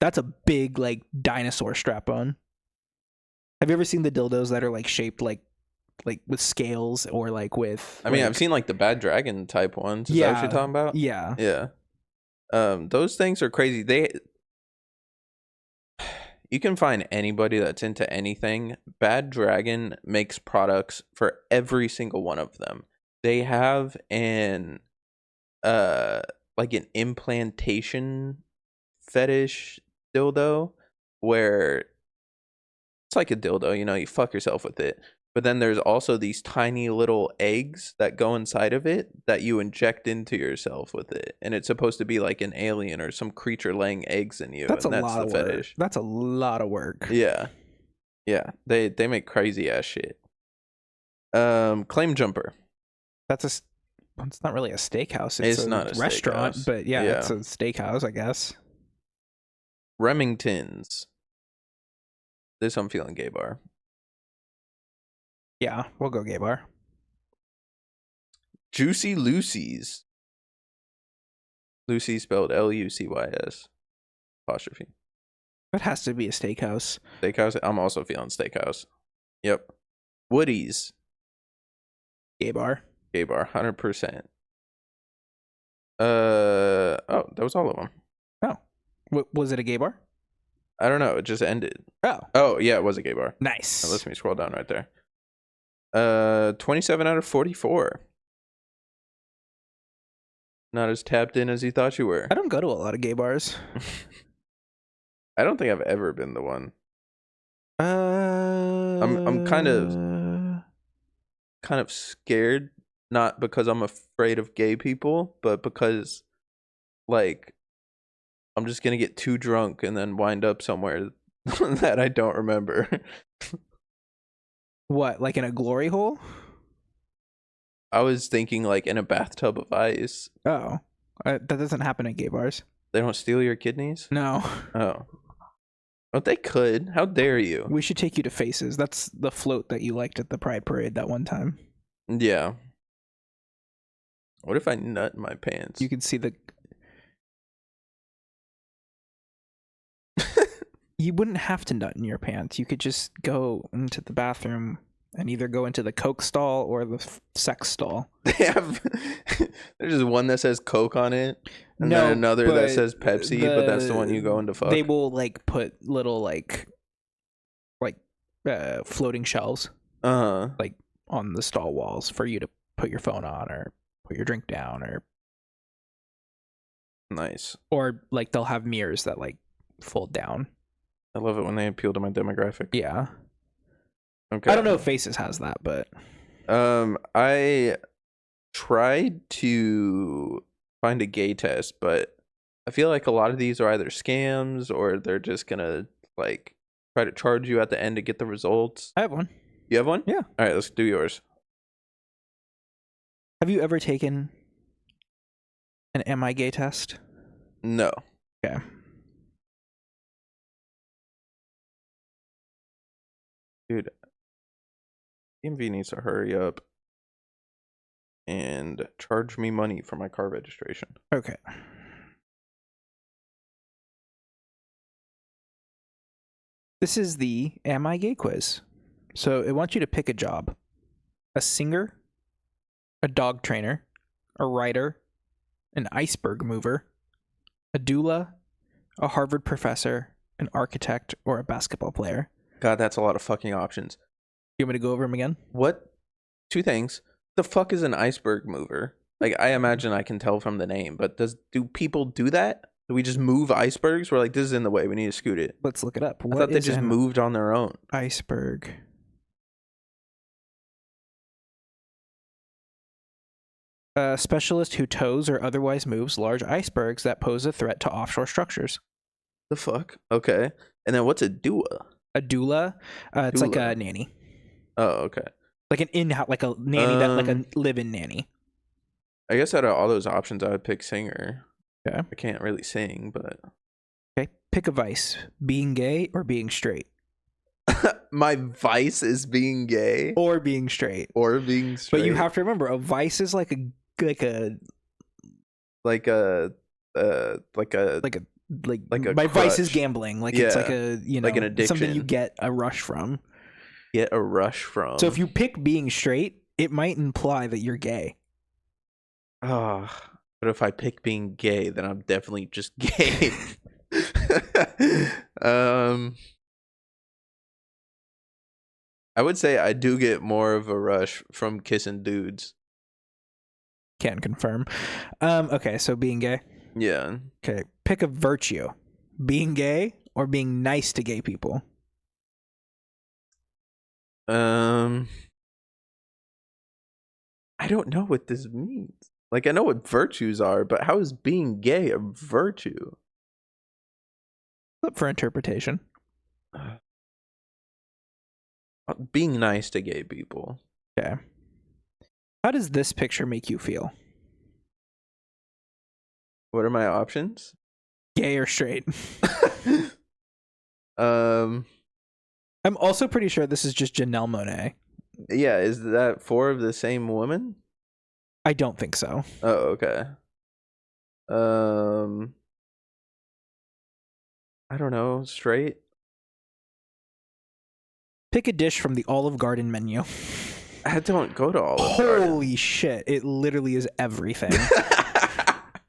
that's a big like dinosaur strap-on. Have you ever seen the dildos that are like shaped like with scales or like with? I mean, I've seen like the Bad Dragon type ones. Is that what you're talking about? Yeah. Yeah. Those things are crazy. You can find anybody that's into anything. Bad Dragon makes products for every single one of them. They have an implantation fetish dildo where it's like a dildo, you fuck yourself with it. But then there's also these tiny little eggs that go inside of it that you inject into yourself with it. And it's supposed to be like an alien or some creature laying eggs in you. That's and a that's lot the of fetish. work. That's a lot of work. Yeah. Yeah. They make crazy ass shit. Claim Jumper. It's not really a steakhouse. It's not a restaurant, steakhouse. but yeah, Yeah. it's a steakhouse, I guess. Remingtons. This I'm feeling gay bar. Yeah, we'll go gay bar. Juicy Lucy's. Lucy spelled Lucys. Apostrophe. It has to be a steakhouse. Steakhouse. I'm also feeling steakhouse. Yep. Woody's. Gay bar. Gay bar. 100%. That was all of them. Oh. Was it a gay bar? I don't know. It just ended. Oh, yeah, it was a gay bar. nice. Now, let me scroll down right there. 27 out of 44. Not as tapped in as you thought you were. I don't go to a lot of gay bars. I don't think I've ever been the one. I'm kind of scared, not because I'm afraid of gay people, but because like I'm just gonna get too drunk and then wind up somewhere that I don't remember. What, like in a glory hole? I was thinking like in a bathtub of ice. Oh, that doesn't happen at gay bars. They don't steal your kidneys? No. Oh, they could. How dare you? We should take you to Faces. That's the float that you liked at the Pride Parade that one time. Yeah. What if I nut in my pants? You can see the... You wouldn't have to nut in your pants. You could just go into the bathroom and either go into the Coke stall or the sex stall. There's just one that says Coke on it, and then another that says Pepsi, but that's the one you go into fuck. They will like put little like floating shelves like on the stall walls for you to put your phone on or put your drink down Nice. or like they'll have mirrors that like fold down. I love it when they appeal to my demographic. Yeah. Okay. I don't know if Faces has that, but I tried to find a gay test, but I feel like a lot of these are either scams or they're just gonna like try to charge you at the end to get the results. I have one. You have one? Yeah. All right, let's do yours. Have you ever taken an Am I Gay test? No. Okay. Dude, DMV needs to hurry up and charge me money for my car registration. Okay. This is the Am I Gay quiz. So it wants you to pick a job. A singer, a dog trainer, a writer, an iceberg mover, a doula, a Harvard professor, an architect, or a basketball player. God, that's a lot of fucking options. You want me to go over them again? What? Two things. The fuck is an iceberg mover? Like, I imagine I can tell from the name, but do people do that? Do we just move icebergs? We're like, this is in the way. We need to scoot it. Let's look it up. I thought they just moved on their own. Iceberg. A specialist who tows or otherwise moves large icebergs that pose a threat to offshore structures. The fuck? Okay. And then what's a doula? A doula, it's like a nanny. Oh, okay. Like an in-house, like a nanny that, like a live-in nanny. I guess out of all those options, I would pick singer. Okay. I can't really sing, but Okay. Pick a vice: being gay or being straight. my vice is being gay Or being straight. or being straight. But you have to remember, a vice is like a my vice is crutch. gambling. Like it's like Yeah. a Like an addiction. something you get a rush from. Get a rush from. So if you pick being straight, it might imply that you're gay. But if I pick being gay, then I'm definitely just gay. I would say I do get more of a rush from kissing dudes. Can confirm. Okay, so being gay. Yeah. Okay, pick a virtue: being gay or being nice to gay people. I don't know what this means. Like, I know what virtues are, but how is being gay a virtue? Up for interpretation. Being nice to gay people. Okay. How does this picture make you feel? What are my options? Gay or straight? I'm also pretty sure this is just Janelle Monáe. Yeah, is that four of the same woman? I don't think so. Oh, okay. I don't know. Straight? Pick a dish from the Olive Garden menu. I don't go to Olive Garden. Holy shit. It literally is everything.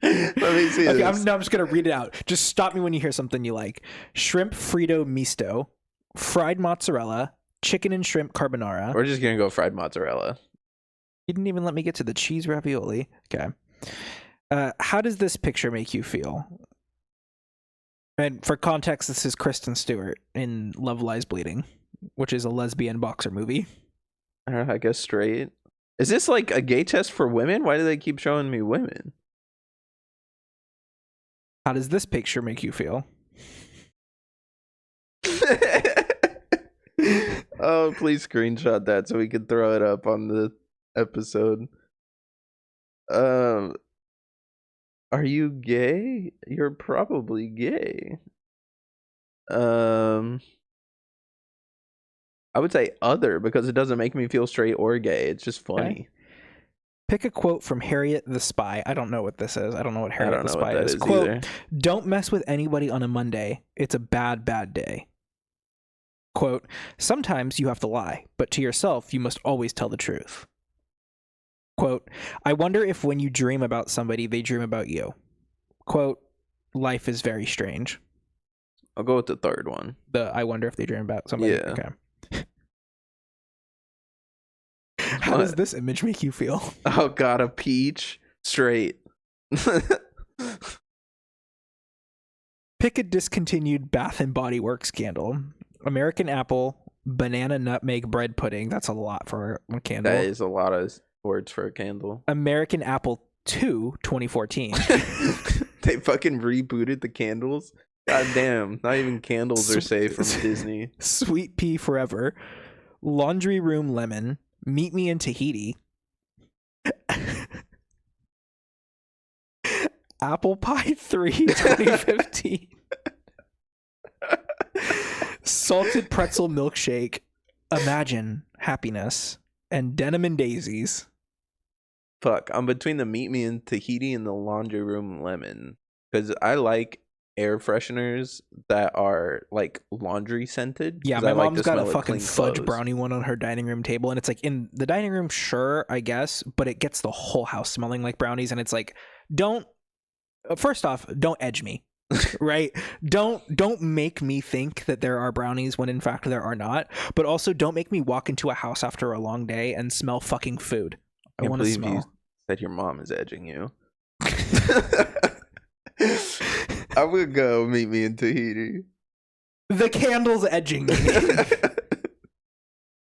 Let me see Okay, this. I'm just going to read it out. Just stop me when you hear something you like. Shrimp Frito Misto, fried mozzarella, chicken and shrimp carbonara. We're just going to go fried mozzarella. You didn't even let me get to the cheese ravioli. Okay. How does this picture make you feel? And for context, this is Kristen Stewart in Love Lies Bleeding, which is a lesbian boxer movie. I don't know, I guess straight. Is this like a gay test for women? Why do they keep showing me women? How does this picture make you feel? Oh, please screenshot that so we can throw it up on the episode. Are you gay? You're probably gay. I would say other because it doesn't make me feel straight or gay. It's just funny. Okay. Pick a quote from Harriet the Spy. I don't know what this is. I don't know what Harriet the Spy is. Quote, either. Don't mess with anybody on a Monday. It's a bad, bad day. Quote, sometimes you have to lie, but to yourself, you must always tell the truth. Quote, I wonder if when you dream about somebody, they dream about you. Quote, life is very strange. I'll go with the third one. I wonder if they dream about somebody. Yeah. Okay. How does this image make you feel? Oh god, a peach straight. Pick a discontinued Bath and Body Works candle. American apple, banana nutmeg bread pudding. That's a lot for a candle. That is a lot of words for a candle. American Apple 2 2014. They fucking rebooted the candles. God damn, not even candles are safe from Disney. Sweet Pea Forever. Laundry Room Lemon. Meet Me in Tahiti. Apple Pie 3 2015. Salted Pretzel Milkshake. Imagine Happiness. And Denim and Daisies. Fuck, I'm between the Meet Me in Tahiti and the Laundry Room Lemon. Because I like air fresheners that are like laundry scented. Yeah, my like mom's got a fucking clean fudge clothes. brownie one on her dining room table, and it's like in the dining room, sure, I guess, but it gets the whole house smelling like brownies, and it's like, first off, don't edge me. Right? Don't make me think that there are brownies when in fact there are not, but also don't make me walk into a house after a long day and smell fucking food. I want to smell. You said your mom is edging you. I would go Meet Me in Tahiti. The candle's edging me.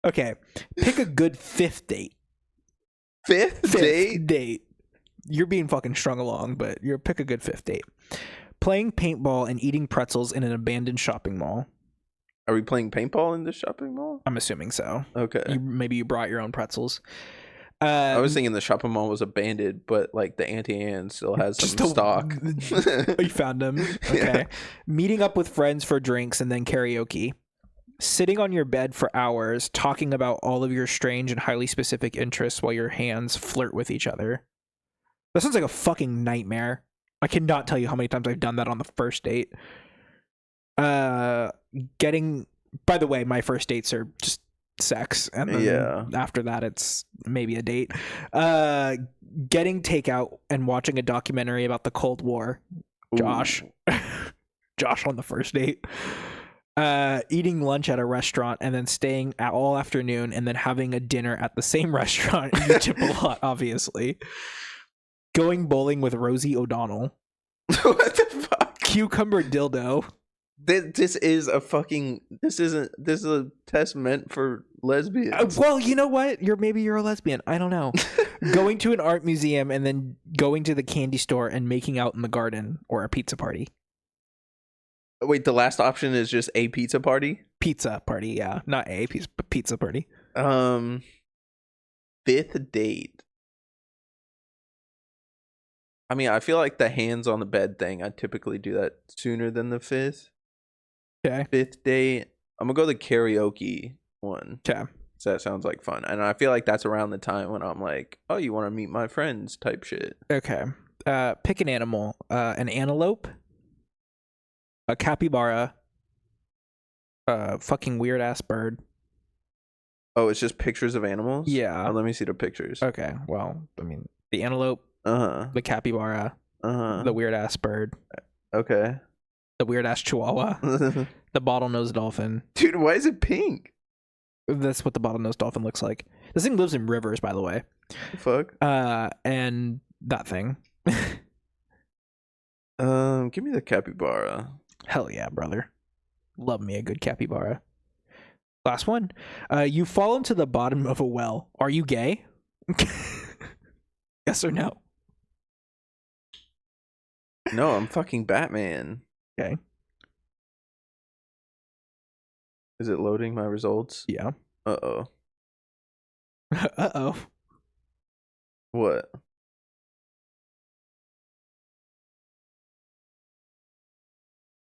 Okay, pick a good fifth date. Fifth date. You're being fucking strung along, but pick a good fifth date. Playing paintball and eating pretzels in an abandoned shopping mall. Are we playing paintball in the shopping mall? I'm assuming so. Okay. Maybe you brought your own pretzels. I was thinking the shopping mall was abandoned, but like the Auntie Anne still has some stock. You found them. Okay. Yeah. Meeting up with friends for drinks and then karaoke. Sitting on your bed for hours, talking about all of your strange and highly specific interests while your hands flirt with each other. That sounds like a fucking nightmare. I cannot tell you how many times I've done that on the first date. By the way, my first dates are just sex, and then after that it's maybe a date. Getting takeout and watching a documentary about the Cold War. Josh on the first date. Eating lunch at a restaurant and then staying all afternoon and then having a dinner at the same restaurant. You tip a lot, obviously. Going bowling with Rosie O'Donnell. What the fuck? Cucumber dildo. This is a test meant for lesbians. Well, you know what? Maybe you're a lesbian. I don't know. Going to an art museum and then going to the candy store and making out in the garden or a pizza party. Wait, the last option is just a pizza party? Pizza party, yeah. Not a pizza party. Fifth date. I mean, I feel like the hands on the bed thing, I typically do that sooner than the fifth. Okay. Fifth date. I'm going to go the karaoke one. Okay. So that sounds like fun. And I feel like that's around the time when I'm like, oh, you want to meet my friends type shit. Okay. Pick an animal. An antelope. A capybara. A fucking weird ass bird. Oh, it's just pictures of animals? Yeah. Oh, let me see the pictures. Okay. Well, I mean, the antelope. The capybara. The weird ass bird. Okay. The weird ass chihuahua. The bottlenose dolphin. Dude, why is it pink? That's what the bottlenose dolphin looks like. This thing lives in rivers, by the way. Fuck. And that thing. Give me the capybara. Hell yeah, brother. Love me a good capybara. Last one. You fall into the bottom of a well. Are you gay? Yes or no? No, I'm fucking Batman. Okay. Is it loading my results? Yeah. Uh-oh. Uh-oh. What?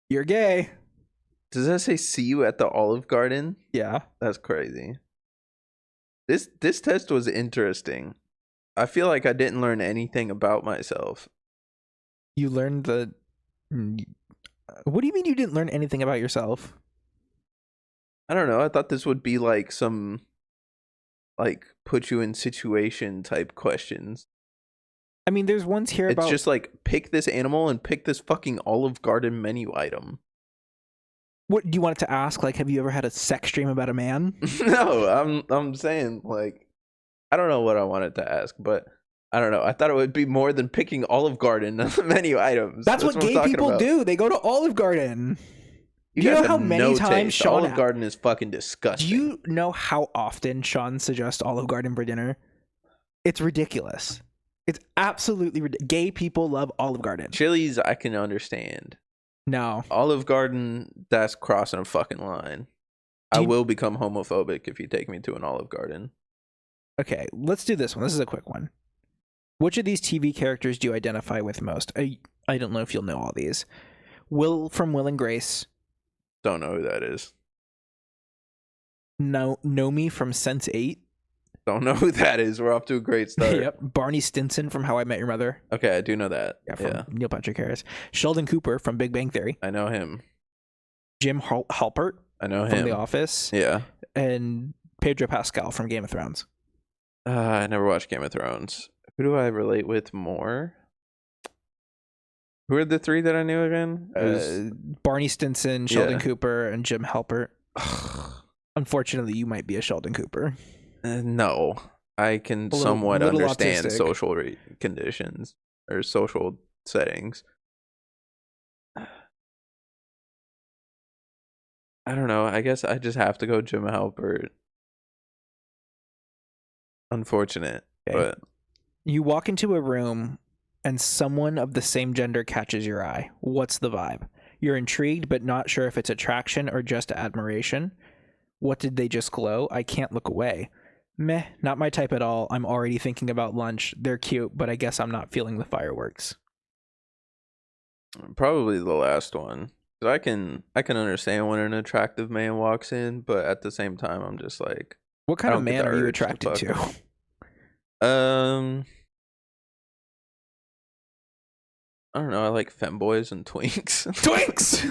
You're gay. Does that say see you at the Olive Garden? Yeah. That's crazy. This test was interesting. I feel like I didn't learn anything about myself. You learned the... What do you mean you didn't learn anything about yourself? I don't know. I thought this would be like some... like, put you in situation type questions. I mean, there's ones here about... It's just like, pick this animal and pick this fucking Olive Garden menu item. What do you want it to ask? Like, have you ever had a sex dream about a man? No, I'm saying, like... I don't know what I wanted to ask, but I don't know. I thought it would be more than picking Olive Garden on the menu items. That's what I'm gay talking people about. do. They go to Olive Garden. You Do you guys know how have many no times taste. Sean? Olive Garden is fucking Do disgusting. you know how often Sean suggests Olive Garden for dinner? It's ridiculous. It's absolutely ridiculous. Gay people love Olive Garden. Chili's, I can understand. No. Olive Garden, that's crossing a fucking line. I will become homophobic if you take me to an Olive Garden. Okay, let's do this one. This is a quick one. Which of these TV characters do you identify with most? I don't know if you'll know all these. Will from Will and Grace. Don't know who that is. Nomi from Sense8. Don't know who that is. We're off to a great start. Yep. Barney Stinson from How I Met Your Mother. Okay, I do know that. Yeah, from Neil Patrick Harris. Sheldon Cooper from Big Bang Theory. I know him. Jim Halpert. I know him. From The Office. Yeah. And Pedro Pascal from Game of Thrones. I never watched Game of Thrones. Who do I relate with more? Who are the three that I knew again? Barney Stinson, Sheldon Cooper, and Jim Halpert. Unfortunately, you might be a Sheldon Cooper. No. I can somewhat understand autistic. social conditions or social settings. I don't know. I guess I just have to go Jim Halpert. Unfortunate, but you walk into a room and someone of the same gender catches your eye. What's the vibe? You're intrigued but not sure if it's attraction or just admiration. What did they just glow? I can't look away. Meh, not my type at all. I'm already thinking about lunch. They're cute, but I guess I'm not feeling the fireworks. Probably the last one. I can understand when an attractive man walks in, but at the same time, I'm just like, what kind of man are you attracted to? I don't know. I like femboys and twinks. Twinks!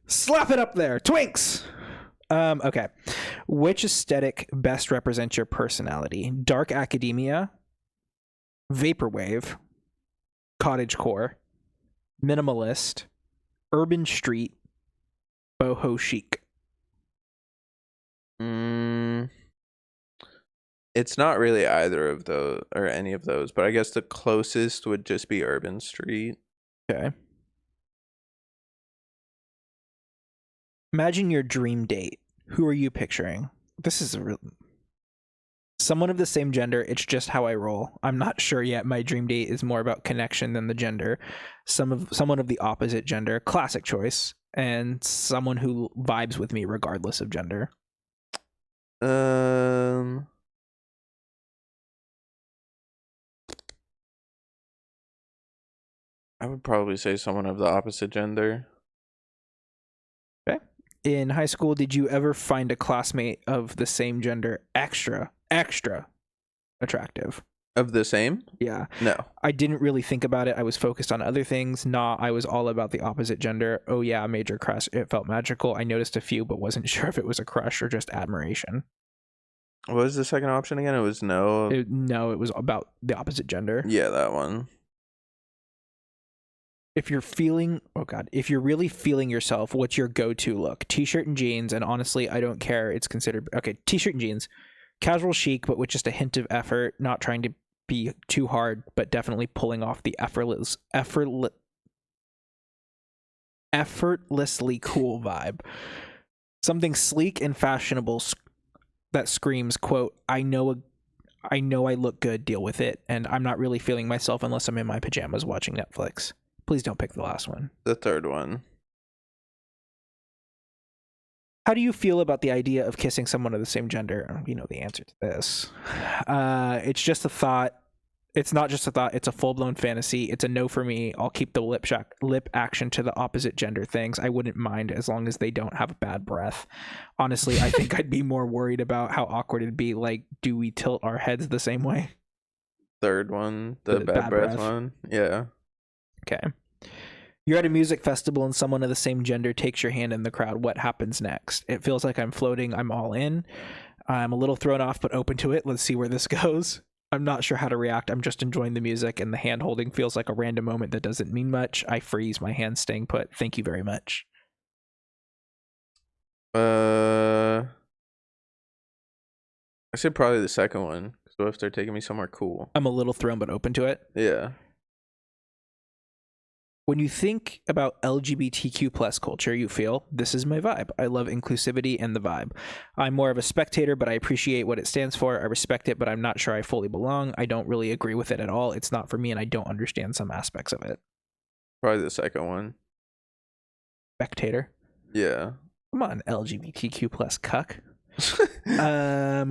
Slap it up there. Twinks! Okay. Which aesthetic best represents your personality? Dark academia, vaporwave, cottagecore, minimalist, urban street, boho chic. It's not really either of those or any of those, but I guess the closest would just be urban street. Okay. Imagine your dream date. Who are you picturing? This is someone of the same gender. It's just how I roll. I'm not sure yet. My dream date is more about connection than the gender. Someone of the opposite gender. Classic choice. And someone who vibes with me regardless of gender. I would probably say someone of the opposite gender. Okay. In high school, did you ever find a classmate of the same gender extra attractive? Of the same? Yeah. No. I didn't really think about it. I was focused on other things. Nah, I was all about the opposite gender. Oh yeah, major crush. It felt magical. I noticed a few, but wasn't sure if it was a crush or just admiration. What was the second option again? It was no. No, it was about the opposite gender. Yeah, that one. If you're really feeling yourself, what's your go-to look? T-shirt and jeans, and honestly, I don't care. It's considered okay. T-shirt and jeans, casual chic, but with just a hint of effort. Not trying to be too hard, but definitely pulling off the effortlessly cool vibe. Something sleek and fashionable that screams, quote, I know I look good, deal with it, and I'm not really feeling myself unless I'm in my pajamas watching Netflix. Please don't pick the last one. The third one. How do you feel about the idea of kissing someone of the same gender? You know the answer to this. It's just a thought. It's not just a thought. It's a full-blown fantasy. It's a no for me. I'll keep the lip action to the opposite gender things. I wouldn't mind as long as they don't have bad breath. Honestly, I think I'd be more worried about how awkward it'd be. Like, do we tilt our heads the same way? Third one, the bad breath one. Yeah. Okay. You're at a music festival and someone of the same gender takes your hand in the crowd. What happens next? It feels like I'm floating. I'm all in. I'm a little thrown off, but open to it. Let's see where this goes. I'm not sure how to react. I'm just enjoying the music, and the hand holding feels like a random moment that doesn't mean much. I freeze, my hand staying put. Thank you very much. I said probably the second one. So if they're taking me somewhere cool. I'm a little thrown but open to it. Yeah. When you think about LGBTQ plus culture, you feel, this is my vibe. I love inclusivity and the vibe. I'm more of a spectator, but I appreciate what it stands for. I respect it, but I'm not sure I fully belong. I don't really agree with it at all. It's not for me, and I don't understand some aspects of it. Probably the second one. Spectator. Yeah. Come on, LGBTQ plus cuck.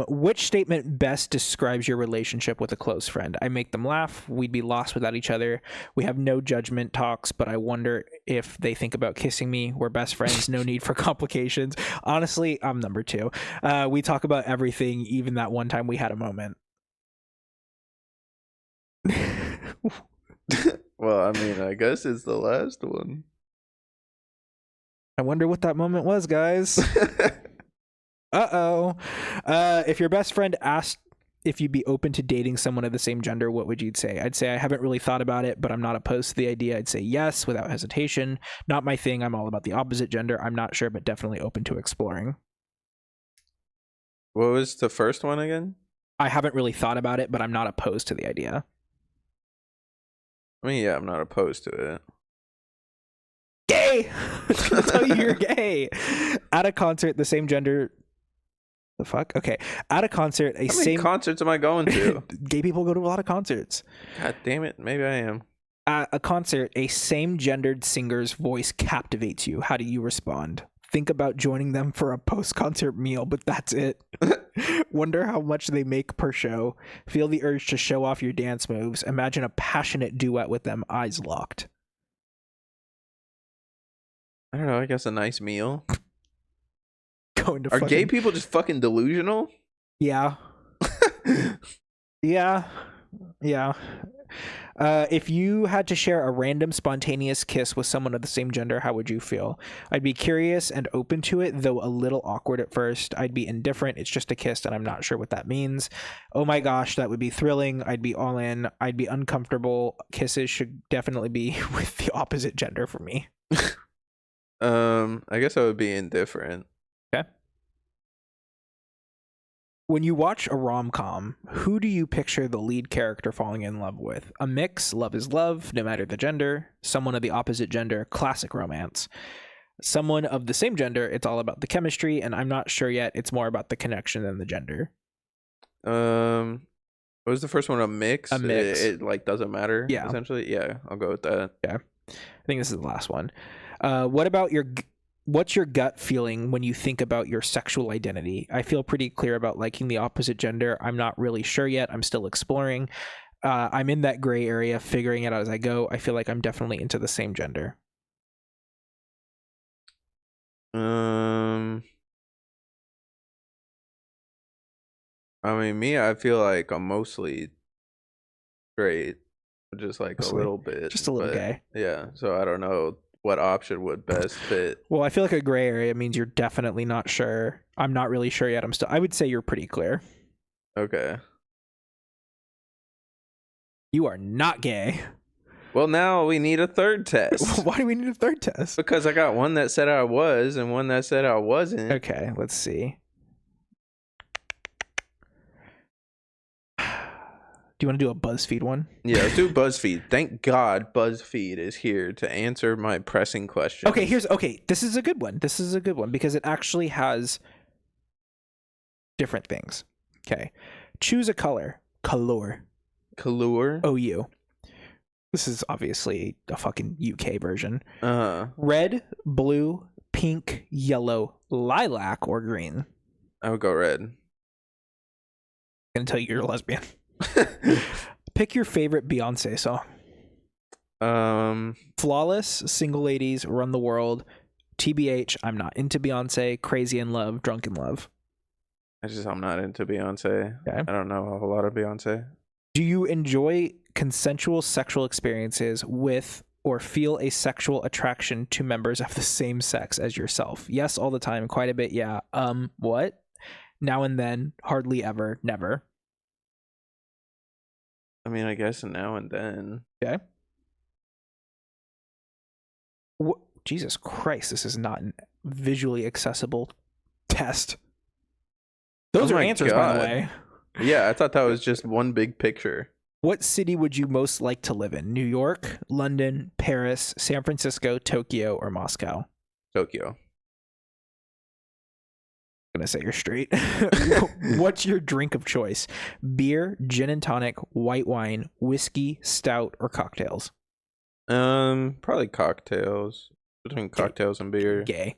Which statement best describes your relationship with a close friend? I make them laugh. We'd be lost without each other. We have no judgment talks, but I wonder if they think about kissing me. We're best friends. No need for complications. Honestly, I'm number 2. We talk about everything, even that one time we had a moment. Well, I mean, I guess it's the last one. I wonder what that moment was, guys. Uh-oh. If your best friend asked if you'd be open to dating someone of the same gender, what would you say? I'd say I haven't really thought about it, but I'm not opposed to the idea. I'd say yes, without hesitation. Not my thing. I'm all about the opposite gender. I'm not sure, but definitely open to exploring. What was the first one again? I haven't really thought about it, but I'm not opposed to the idea. I mean, yeah, I'm not opposed to it. Gay! I'll tell you you're gay. At a concert, the same gender... The fuck? Okay. At a concert, How many concerts am I going to? Gay people go to a lot of concerts. God damn it. Maybe I am. At a concert, a same-gendered singer's voice captivates you. How do you respond? Think about joining them for a post-concert meal, but that's it. Wonder how much they make per show. Feel the urge to show off your dance moves. Imagine a passionate duet with them, eyes locked. I don't know. I guess a nice meal. Going to Are gay people just fucking delusional? Yeah. Yeah. If you had to share a random spontaneous kiss with someone of the same gender, how would you feel? I'd be curious and open to it, though a little awkward at first. I'd be indifferent. It's just a kiss, and I'm not sure what that means. Oh my gosh, that would be thrilling. I'd be all in. I'd be uncomfortable. Kisses should definitely be with the opposite gender for me. I guess I would be indifferent. Okay. When you watch a rom-com, who do you picture the lead character falling in love with? A mix, love is love, no matter the gender. Someone of the opposite gender, classic romance. Someone of the same gender, it's all about the chemistry, and I'm not sure yet. It's more about the connection than the gender. What was the first one? A mix? A mix. It like doesn't matter. Yeah. Essentially, yeah. I'll go with that. Yeah. I think this is the last one. What's your gut feeling when you think about your sexual identity? I feel pretty clear about liking the opposite gender. I'm not really sure yet. I'm still exploring. I'm in that gray area, figuring it out as I go. I feel like I'm definitely into the same gender. I mean, me, I feel like I'm mostly straight, just like Mostly. a little bit, Just a little but, gay. Yeah, so I don't know what option would best fit. Well, I feel like a gray area means you're definitely not sure. I'm not really sure yet. I would say you're pretty clear. Okay. You are not gay. Well, now we need a third test. Why do we need a third test? Because I got one that said I was and one that said I wasn't. Okay, let's see. Do you want to do a BuzzFeed one? Yeah, let's do BuzzFeed. Thank God BuzzFeed is here to answer my pressing question. Okay, this is a good one. This is a good one because it actually has different things. Okay. Choose a color. Color. OU. This is obviously a fucking UK version. Red, blue, pink, yellow, lilac, or green. I would go red. I'm gonna tell you you're a lesbian. Pick your favorite Beyonce song. Flawless, Single Ladies, Run the World, TBH, I'm not into Beyonce, Crazy in Love, Drunk in Love. I'm not into Beyonce. Okay. I don't know a whole lot of Beyonce. Do you enjoy consensual sexual experiences with or feel a sexual attraction to members of the same sex as yourself? Yes, all the time, quite a bit, yeah. What? Now and then, hardly ever, never. I mean, I guess now and then. Okay. Jesus Christ, this is not a visually accessible test. Those Oh are my answers, by the God. way. Yeah, I thought that was just one big picture. What city would you most like to live in? New York, London, Paris, San Francisco, Tokyo, or Moscow? Tokyo. I'm gonna set you straight. What's your drink of choice? Beer, gin and tonic, white wine, whiskey, stout, or cocktails? Probably cocktails. Between cocktails and beer. Gay.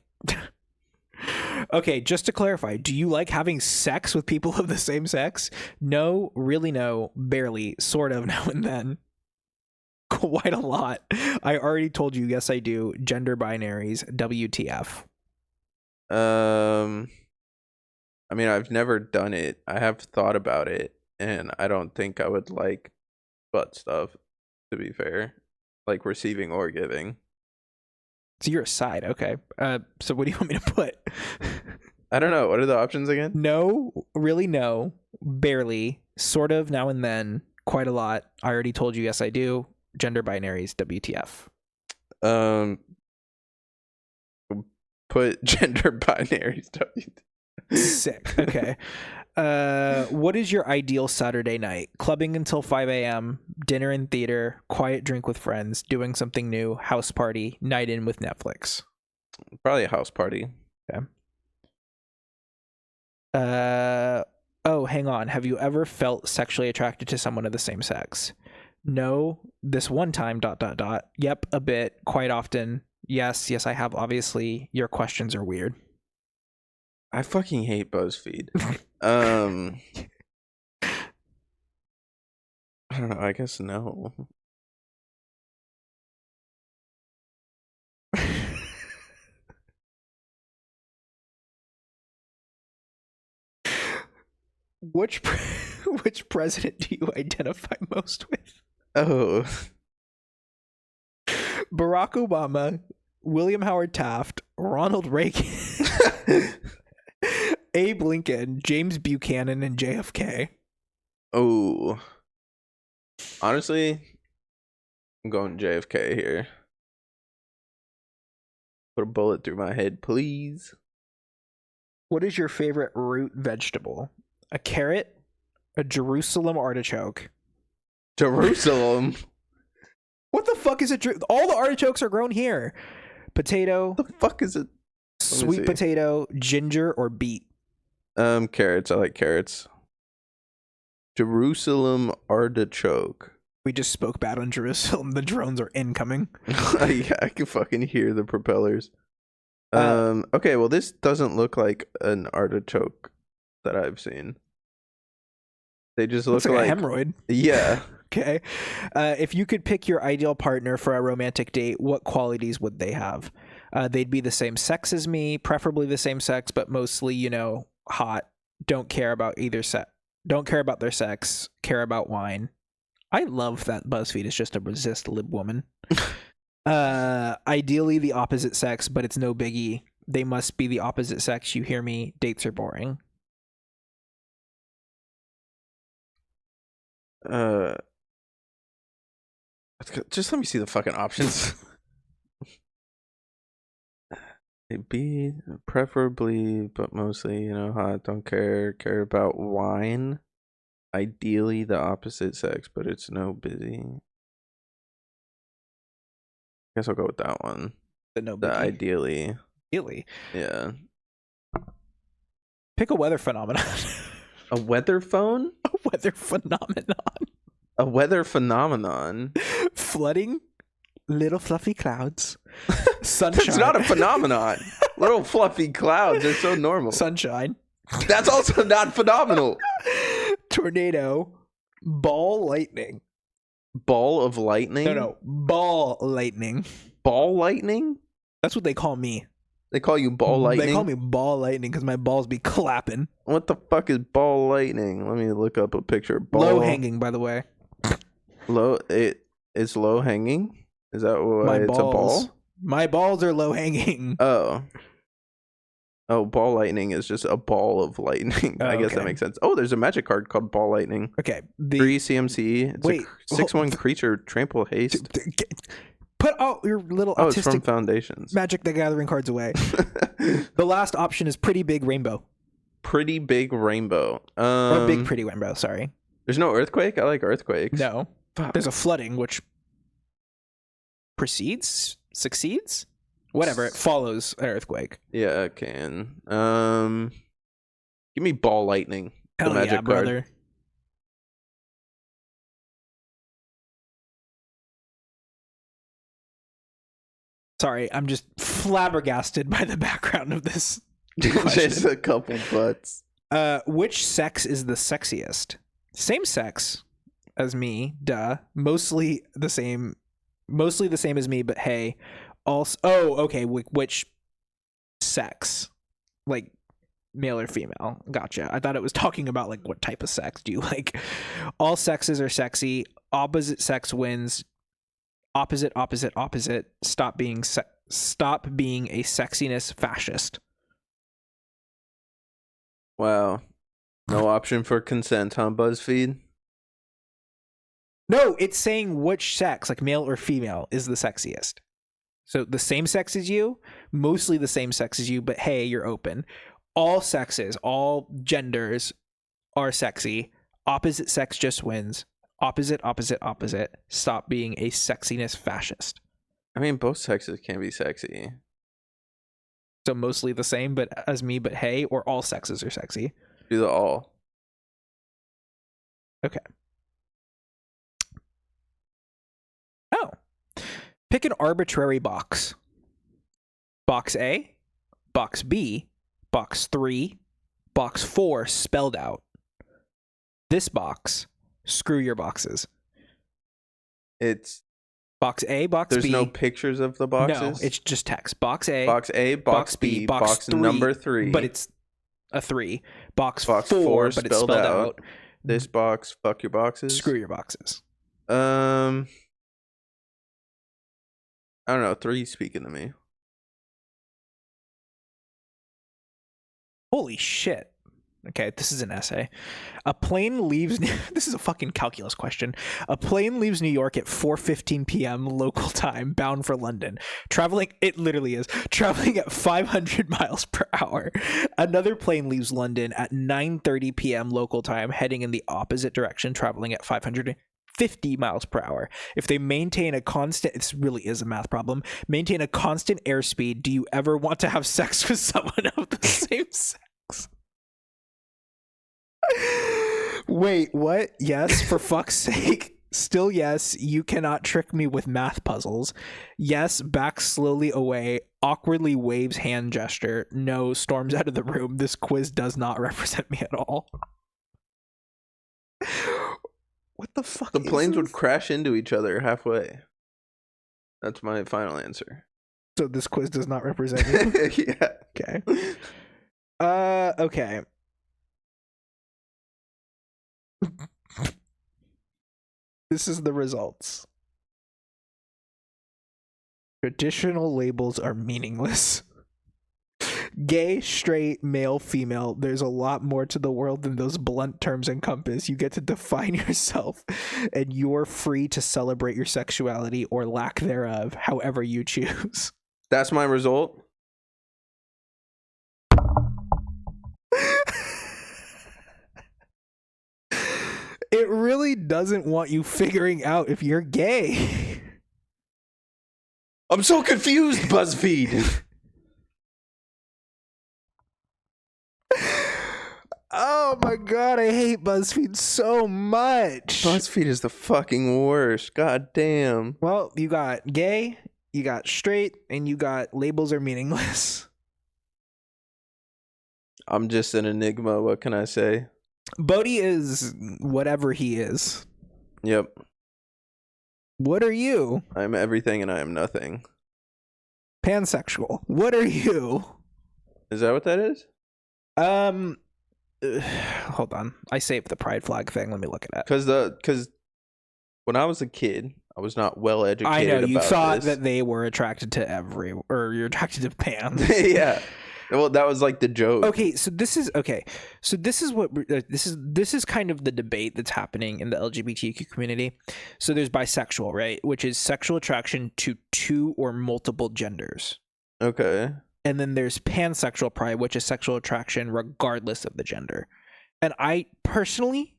Okay, just to clarify, do you like having sex with people of the same sex? No, really no, barely, sort of now and then. Quite a lot. I already told you, yes I do. Gender binaries, WTF. I mean, I've never done it. I have thought about it, and I don't think I would like butt stuff, to be fair. Like receiving or giving. So you're a side, okay. So what do you want me to put? I don't know. What are the options again? No, really no, barely, sort of now and then, quite a lot. I already told you, yes I do. Gender binaries, WTF. Put gender binaries. Sick. Okay. What is your ideal Saturday night? Clubbing until 5 a.m., dinner and theater, quiet drink with friends, doing something new, house party, night in with Netflix. Probably a house party. Okay. Oh, hang on. Have you ever felt sexually attracted to someone of the same sex? No, this one time, ... Yep, a bit, quite often. Yes, I have, obviously. Your questions are weird. I fucking hate BuzzFeed. I don't know. I guess no. Which president do you identify most with? Oh. Barack Obama, William Howard Taft, Ronald Reagan, Abe Lincoln, James Buchanan, and JFK. Oh. Honestly, I'm going JFK here. Put a bullet through my head, please. What is your favorite root vegetable? A carrot, a Jerusalem artichoke. Jerusalem? What the fuck is it? All the artichokes are grown here. Potato. What the fuck is it? Sweet potato, ginger, or beet? Carrots. I like carrots. Jerusalem artichoke. We just spoke bad on Jerusalem. The drones are incoming. Yeah, I can fucking hear the propellers. Okay, well, this doesn't look like an artichoke that I've seen. They just look like a hemorrhoid. Yeah. Okay. If you could pick your ideal partner for a romantic date, what qualities would they have? They'd be the same sex as me, preferably the same sex, but mostly, hot. Don't care about either sex. Don't care about their sex. Care about wine. I love that BuzzFeed is just a resist lib woman. Ideally the opposite sex, but it's no biggie. They must be the opposite sex. You hear me? Dates are boring. Just let me see the fucking options. It'd be preferably, but mostly, hot. Don't care about wine. Ideally the opposite sex, but it's no busy. Guess I'll go with that one. The ideally. Ideally. Yeah. Pick a weather phenomenon. A weather phone? A weather phenomenon. A weather phenomenon. Flooding, little fluffy clouds, sunshine. That's not a phenomenon. Little fluffy clouds are so normal. Sunshine. That's also not phenomenal. Tornado, ball lightning. Ball of lightning? No, ball lightning. Ball lightning? That's what they call me. They call you ball lightning? They call me ball lightning because my balls be clapping. What the fuck is ball lightning? Let me look up a picture. Low hanging, by the way. It's low hanging? Is that why it's a ball? My balls are low hanging. Oh, ball lightning is just a ball of lightning. I guess that makes sense. Oh, there's a magic card called ball lightning. Okay. 3 CMC. It's a 6/1 creature, trample haste. Put out your little autistic it's from Foundations. Magic the Gathering cards away. The last option is pretty big rainbow. pretty big rainbow. Or big pretty rainbow, sorry. There's no earthquake? I like earthquakes. No. Fuck. There's a flooding, which succeeds? Whatever, it follows an earthquake. Yeah, it can. Give me ball lightning. Hell the magic yeah, card. brother. Sorry, I'm just flabbergasted by the background of this Just a couple butts. Which sex is the sexiest? Same sex as me, duh. Mostly the same as me, but hey. Also, okay. Which sex? Like male or female? Gotcha. I thought it was talking about like what type of sex do you like? All sexes are sexy. Opposite sex wins. Opposite. Stop being a sexiness fascist. Wow. No option for consent on BuzzFeed? No, it's saying which sex, like male or female, is the sexiest. So the same sex as you, mostly the same sex as you, but hey, you're open. All sexes, all genders are sexy. Opposite sex just wins. Opposite. Stop being a sexiness fascist. I mean, both sexes can be sexy. So mostly the same, but as me, but hey, or all sexes are sexy. Do the all. Okay. Oh. Pick an arbitrary box. Box A, box B, box 3, box 4 spelled out. This box, screw your boxes. It's box A, box there's B. There's no pictures of the boxes? No, it's just text. Box A, box B, box 3, number 3. But it's a 3. Box 4, but it's spelled out. This box, fuck your boxes. Screw your boxes. I don't know, 3 speaking to me. Holy shit. Okay, this is an essay. A plane leaves... This is a fucking calculus question. A plane leaves New York at 4:15 p.m. local time, bound for London. It literally is. Traveling at 500 miles per hour. Another plane leaves London at 9:30 p.m. local time, heading in the opposite direction, traveling at 550 miles per hour. If they maintain a constant... This really is a math problem. Maintain a constant airspeed. Do you ever want to have sex with someone of the same sex? Wait, what? Yes, for fuck's sake. Still yes, you cannot trick me with math puzzles. Yes, back slowly away, awkwardly waves hand gesture. No, storms out of the room. This quiz does not represent me at all. What the fuck? The planes would crash into each other halfway. That's my final answer. So this quiz does not represent you? Yeah. Okay. Okay. This is the results. Traditional labels are meaningless. Gay, straight, male, female. There's a lot more to the world than those blunt terms encompass. You get to define yourself, and you're free to celebrate your sexuality or lack thereof, however you choose. That's my result. It really doesn't want you figuring out if you're gay. I'm so confused, BuzzFeed. Oh my god, I hate BuzzFeed so much. BuzzFeed is the fucking worst. God damn. Well, you got gay, you got straight, and you got labels are meaningless. I'm just an enigma. What can I say? Bodhi is whatever he is. Yep. What are you? I'm everything and I am nothing. Pansexual. What are you? Is that what that is? Hold on. I saved the pride flag thing. Let me look at it. Because when I was a kid, I was not well educated. I know you about thought this. that they were attracted to you're attracted to pans. Yeah. Well, that was like the joke. Okay, so this is what this is kind of the debate that's happening in the LGBTQ community. So there's bisexual, right, which is sexual attraction to 2 or multiple genders. Okay. and then there's pansexual pride, which is sexual attraction regardless of the gender. And I personally,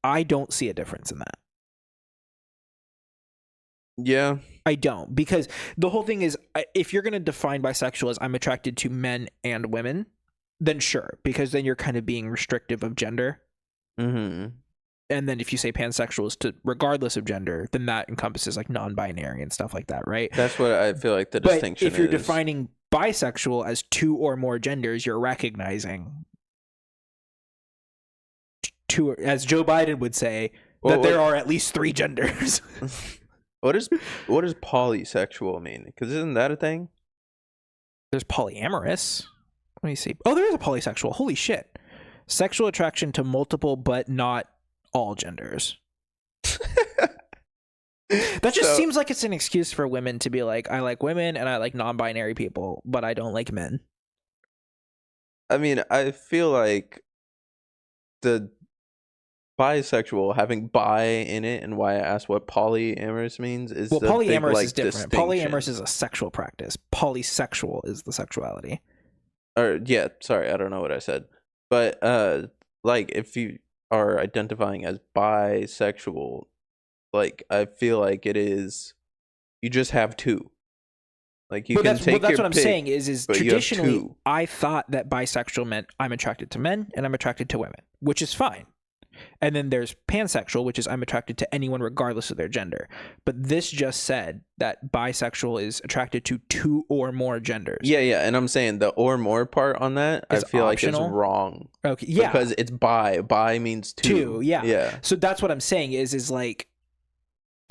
I don't see a difference in that. Yeah. I don't, because the whole thing is, if you're going to define bisexual as I'm attracted to men and women, then sure, because then you're kind of being restrictive of gender. Mm-hmm. And then if you say pansexual is to regardless of gender, then that encompasses like non-binary and stuff like that, right? That's what I feel like the But distinction is. if you're defining bisexual as 2 or more genders, you're recognizing, as Joe Biden would say, that there are at least 3 genders. What does polysexual mean? Because isn't that a thing? There's polyamorous. Let me see. Oh, there is a polysexual. Holy shit. Sexual attraction to multiple but not all genders. That just seems like it's an excuse for women to be like, I like women and I like non-binary people, but I don't like men. I mean, I feel like the bisexual having bi in it, and why I asked what polyamorous means is polyamorous is different. Polyamorous is a sexual practice. Polysexual is the sexuality. Or yeah, sorry, I don't know what I said. But like if you are identifying as bisexual, like I feel like it is, you just have 2. Like you can take that's your what I'm pick, saying is but traditionally I thought that bisexual meant I'm attracted to men and I'm attracted to women, which is fine. And then there's pansexual, which is I'm attracted to anyone regardless of their gender. But this just said that bisexual is attracted to 2 or more genders. Yeah, and I'm saying the or more part on that, I feel optional. Like it's wrong. Okay, yeah. Because it's bi. Bi means 2. Yeah. So that's what I'm saying is like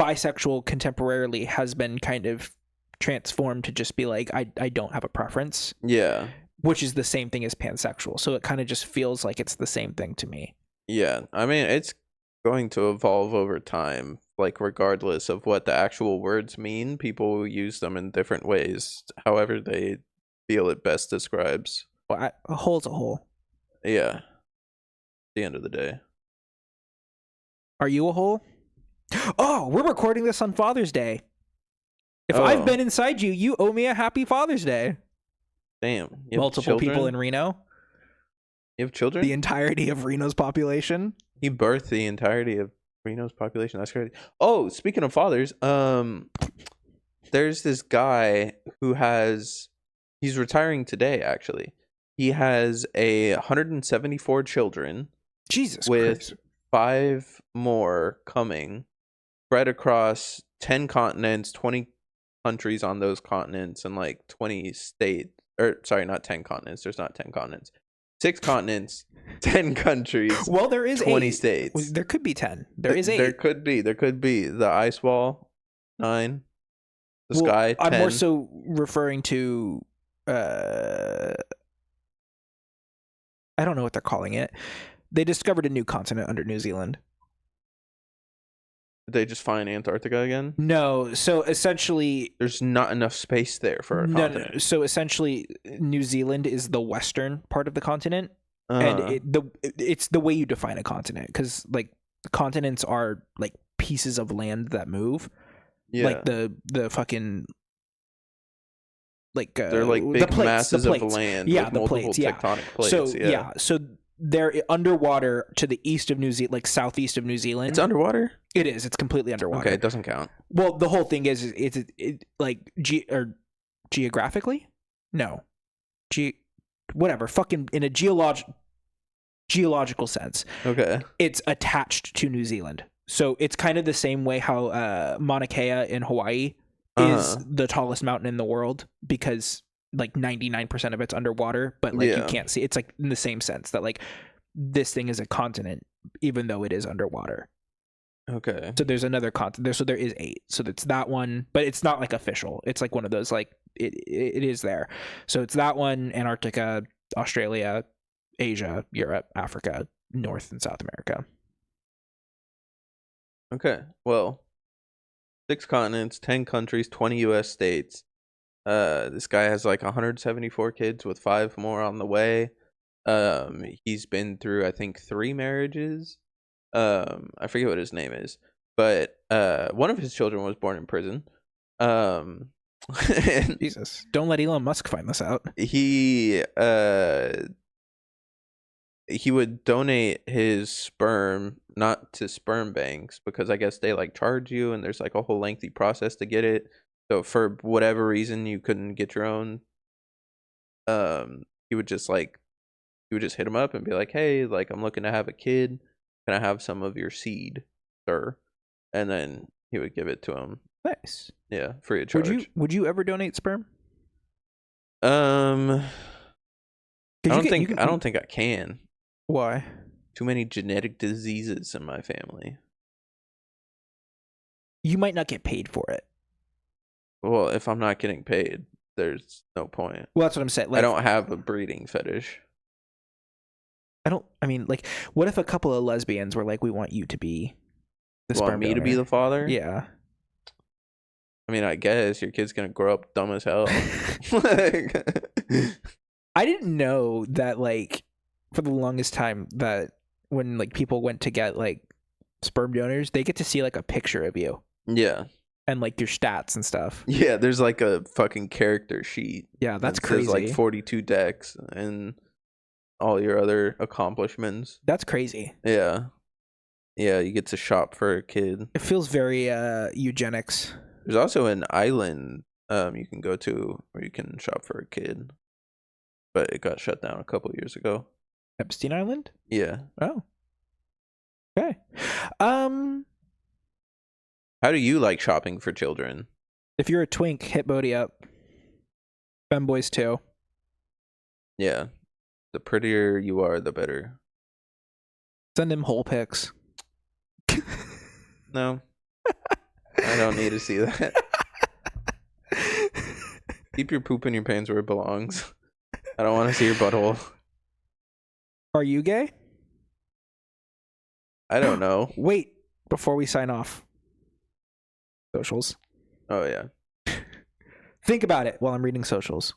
bisexual contemporarily has been kind of transformed to just be like, I don't have a preference. Yeah. Which is the same thing as pansexual. So it kind of just feels like it's the same thing to me. Yeah, I mean, it's going to evolve over time. Like, regardless of what the actual words mean, people will use them in different ways, however they feel it best describes. Well, a hole's a hole. Yeah. At the end of the day. Are you a hole? Oh, we're recording this on Father's Day. If I've been inside you, you owe me a happy Father's Day. Damn. Multiple people in Reno. You have children? The entirety of Reno's population. He birthed the entirety of Reno's population. That's crazy. Oh, speaking of fathers, there's this guy who he's retiring today, actually. He has 174 children. Jesus with Christ. 5 more coming, spread across 10 continents, 20 countries on those continents, and like 20 states. Or sorry, not 10 continents. There's not 10 continents. 6 continents, 10 countries. Well, there is 20 8 states. There could be 10. There is 8. There could be. The ice wall, 9. The sky, 10. I'm more so referring to I don't know what they're calling it. They discovered a new continent under New Zealand. Did they just find Antarctica again? No. So essentially, there's not enough space there for a continent. No. So essentially, New Zealand is the western part of the continent, and it's the way you define a continent, because like continents are like pieces of land that move. Yeah. Like the fucking. Like they're like big masses of land. Yeah, with the multiple plates. Tectonic plates. So so they're underwater to the east of New Zealand, like southeast of New Zealand. It's underwater? It is. It's completely underwater. Okay, it doesn't count. Well, the whole thing is it like geographically? No. Whatever. Fucking in a geological sense. Okay. It's attached to New Zealand. So it's kind of the same way how Mauna Kea in Hawaii is the tallest mountain in the world, because like 99% of it's underwater, but like you can't see. It's like in the same sense that like this thing is a continent even though it is underwater. Okay. So there's another continent there. So there is 8. So it's that one, but it's not like official. It's like one of those like it is there. So it's that one: Antarctica, Australia, Asia, Europe, Africa, North and South America. Okay. Well, 6 continents, 10 countries, 20 U.S. states. This guy has like 174 kids with 5 more on the way. He's been through, I think, 3 marriages. I forget what his name is, but one of his children was born in prison. And Jesus. Don't let Elon Musk find this out. he would donate his sperm not to sperm banks because I guess they like charge you and there's like a whole lengthy process to get it. So for whatever reason you couldn't get your own, he would just hit him up and be like, "Hey, like I'm looking to have a kid. Can I have some of your seed, sir?" And then he would give it to him. Nice. Yeah, free of charge. Would you ever donate sperm? I don't think I can. Why? Too many genetic diseases in my family. You might not get paid for it. Well, if I'm not getting paid, there's no point. Well, that's what I'm saying. Like, I don't have a breeding fetish. I mean, like, what if a couple of lesbians were like, "We want you to be the sperm Want me to be donor?" the father? Yeah. I mean, I guess your kid's gonna grow up dumb as hell. I didn't know that, like, for the longest time, that when like people went to get like sperm donors, they get to see like a picture of you Yeah. and like your stats and stuff. Yeah, there's like a fucking character sheet. Yeah, that's that says, crazy. like 42 decks and all your other accomplishments. That's crazy. Yeah. Yeah, you get to shop for a kid. It feels very eugenics. There's also an island you can go to where you can shop for a kid. But it got shut down a couple years ago. Epstein Island? Yeah. Oh. Okay. How do you like shopping for children? If you're a twink, hit Bodhi up. Femboys too. Yeah. The prettier you are, the better. Send him whole pics. No. I don't need to see that. Keep your poop in your pants where it belongs. I don't want to see your butthole. Are you gay? I don't know. Wait, before we sign off. Socials. Oh, yeah. Think about it while I'm reading socials.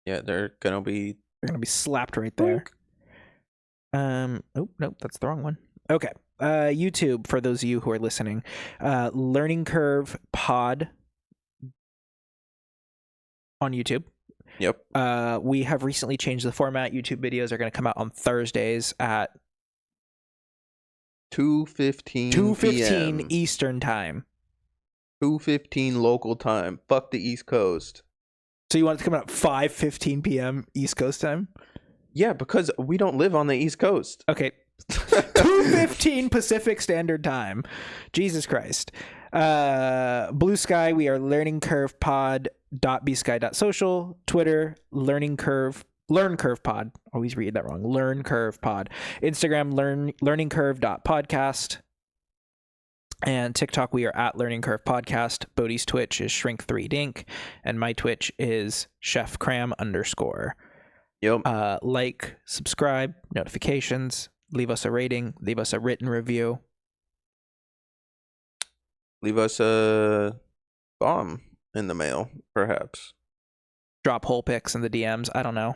Yeah, they're gonna be slapped right there. Oh, nope, that's the wrong one. Okay. YouTube, for those of you who are listening. Learning Curve Pod on YouTube. Yep. We have recently changed the format. YouTube videos are going to come out on Thursdays at 2:15 Eastern time. 2:15 local time. Fuck the East Coast. So you want it to come out at 5:15 p.m. East Coast time? Yeah, because we don't live on the East Coast. Okay. 2:15 Pacific Standard Time. Jesus Christ. Bluesky, we are learningcurvepod.bsky.social. Twitter, learncurvepod. Always read that wrong. Learncurvepod. Instagram, learningcurve.podcast. And TikTok, we are at Learning Curve Podcast. Bodhi's Twitch is Shrink3Dink. And my Twitch is ChefCram_. Yep. Like, subscribe, notifications, leave us a rating, leave us a written review. Leave us a bomb in the mail, perhaps. Drop whole pics in the DMs. I don't know.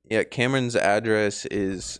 Yeah, Cameron's address is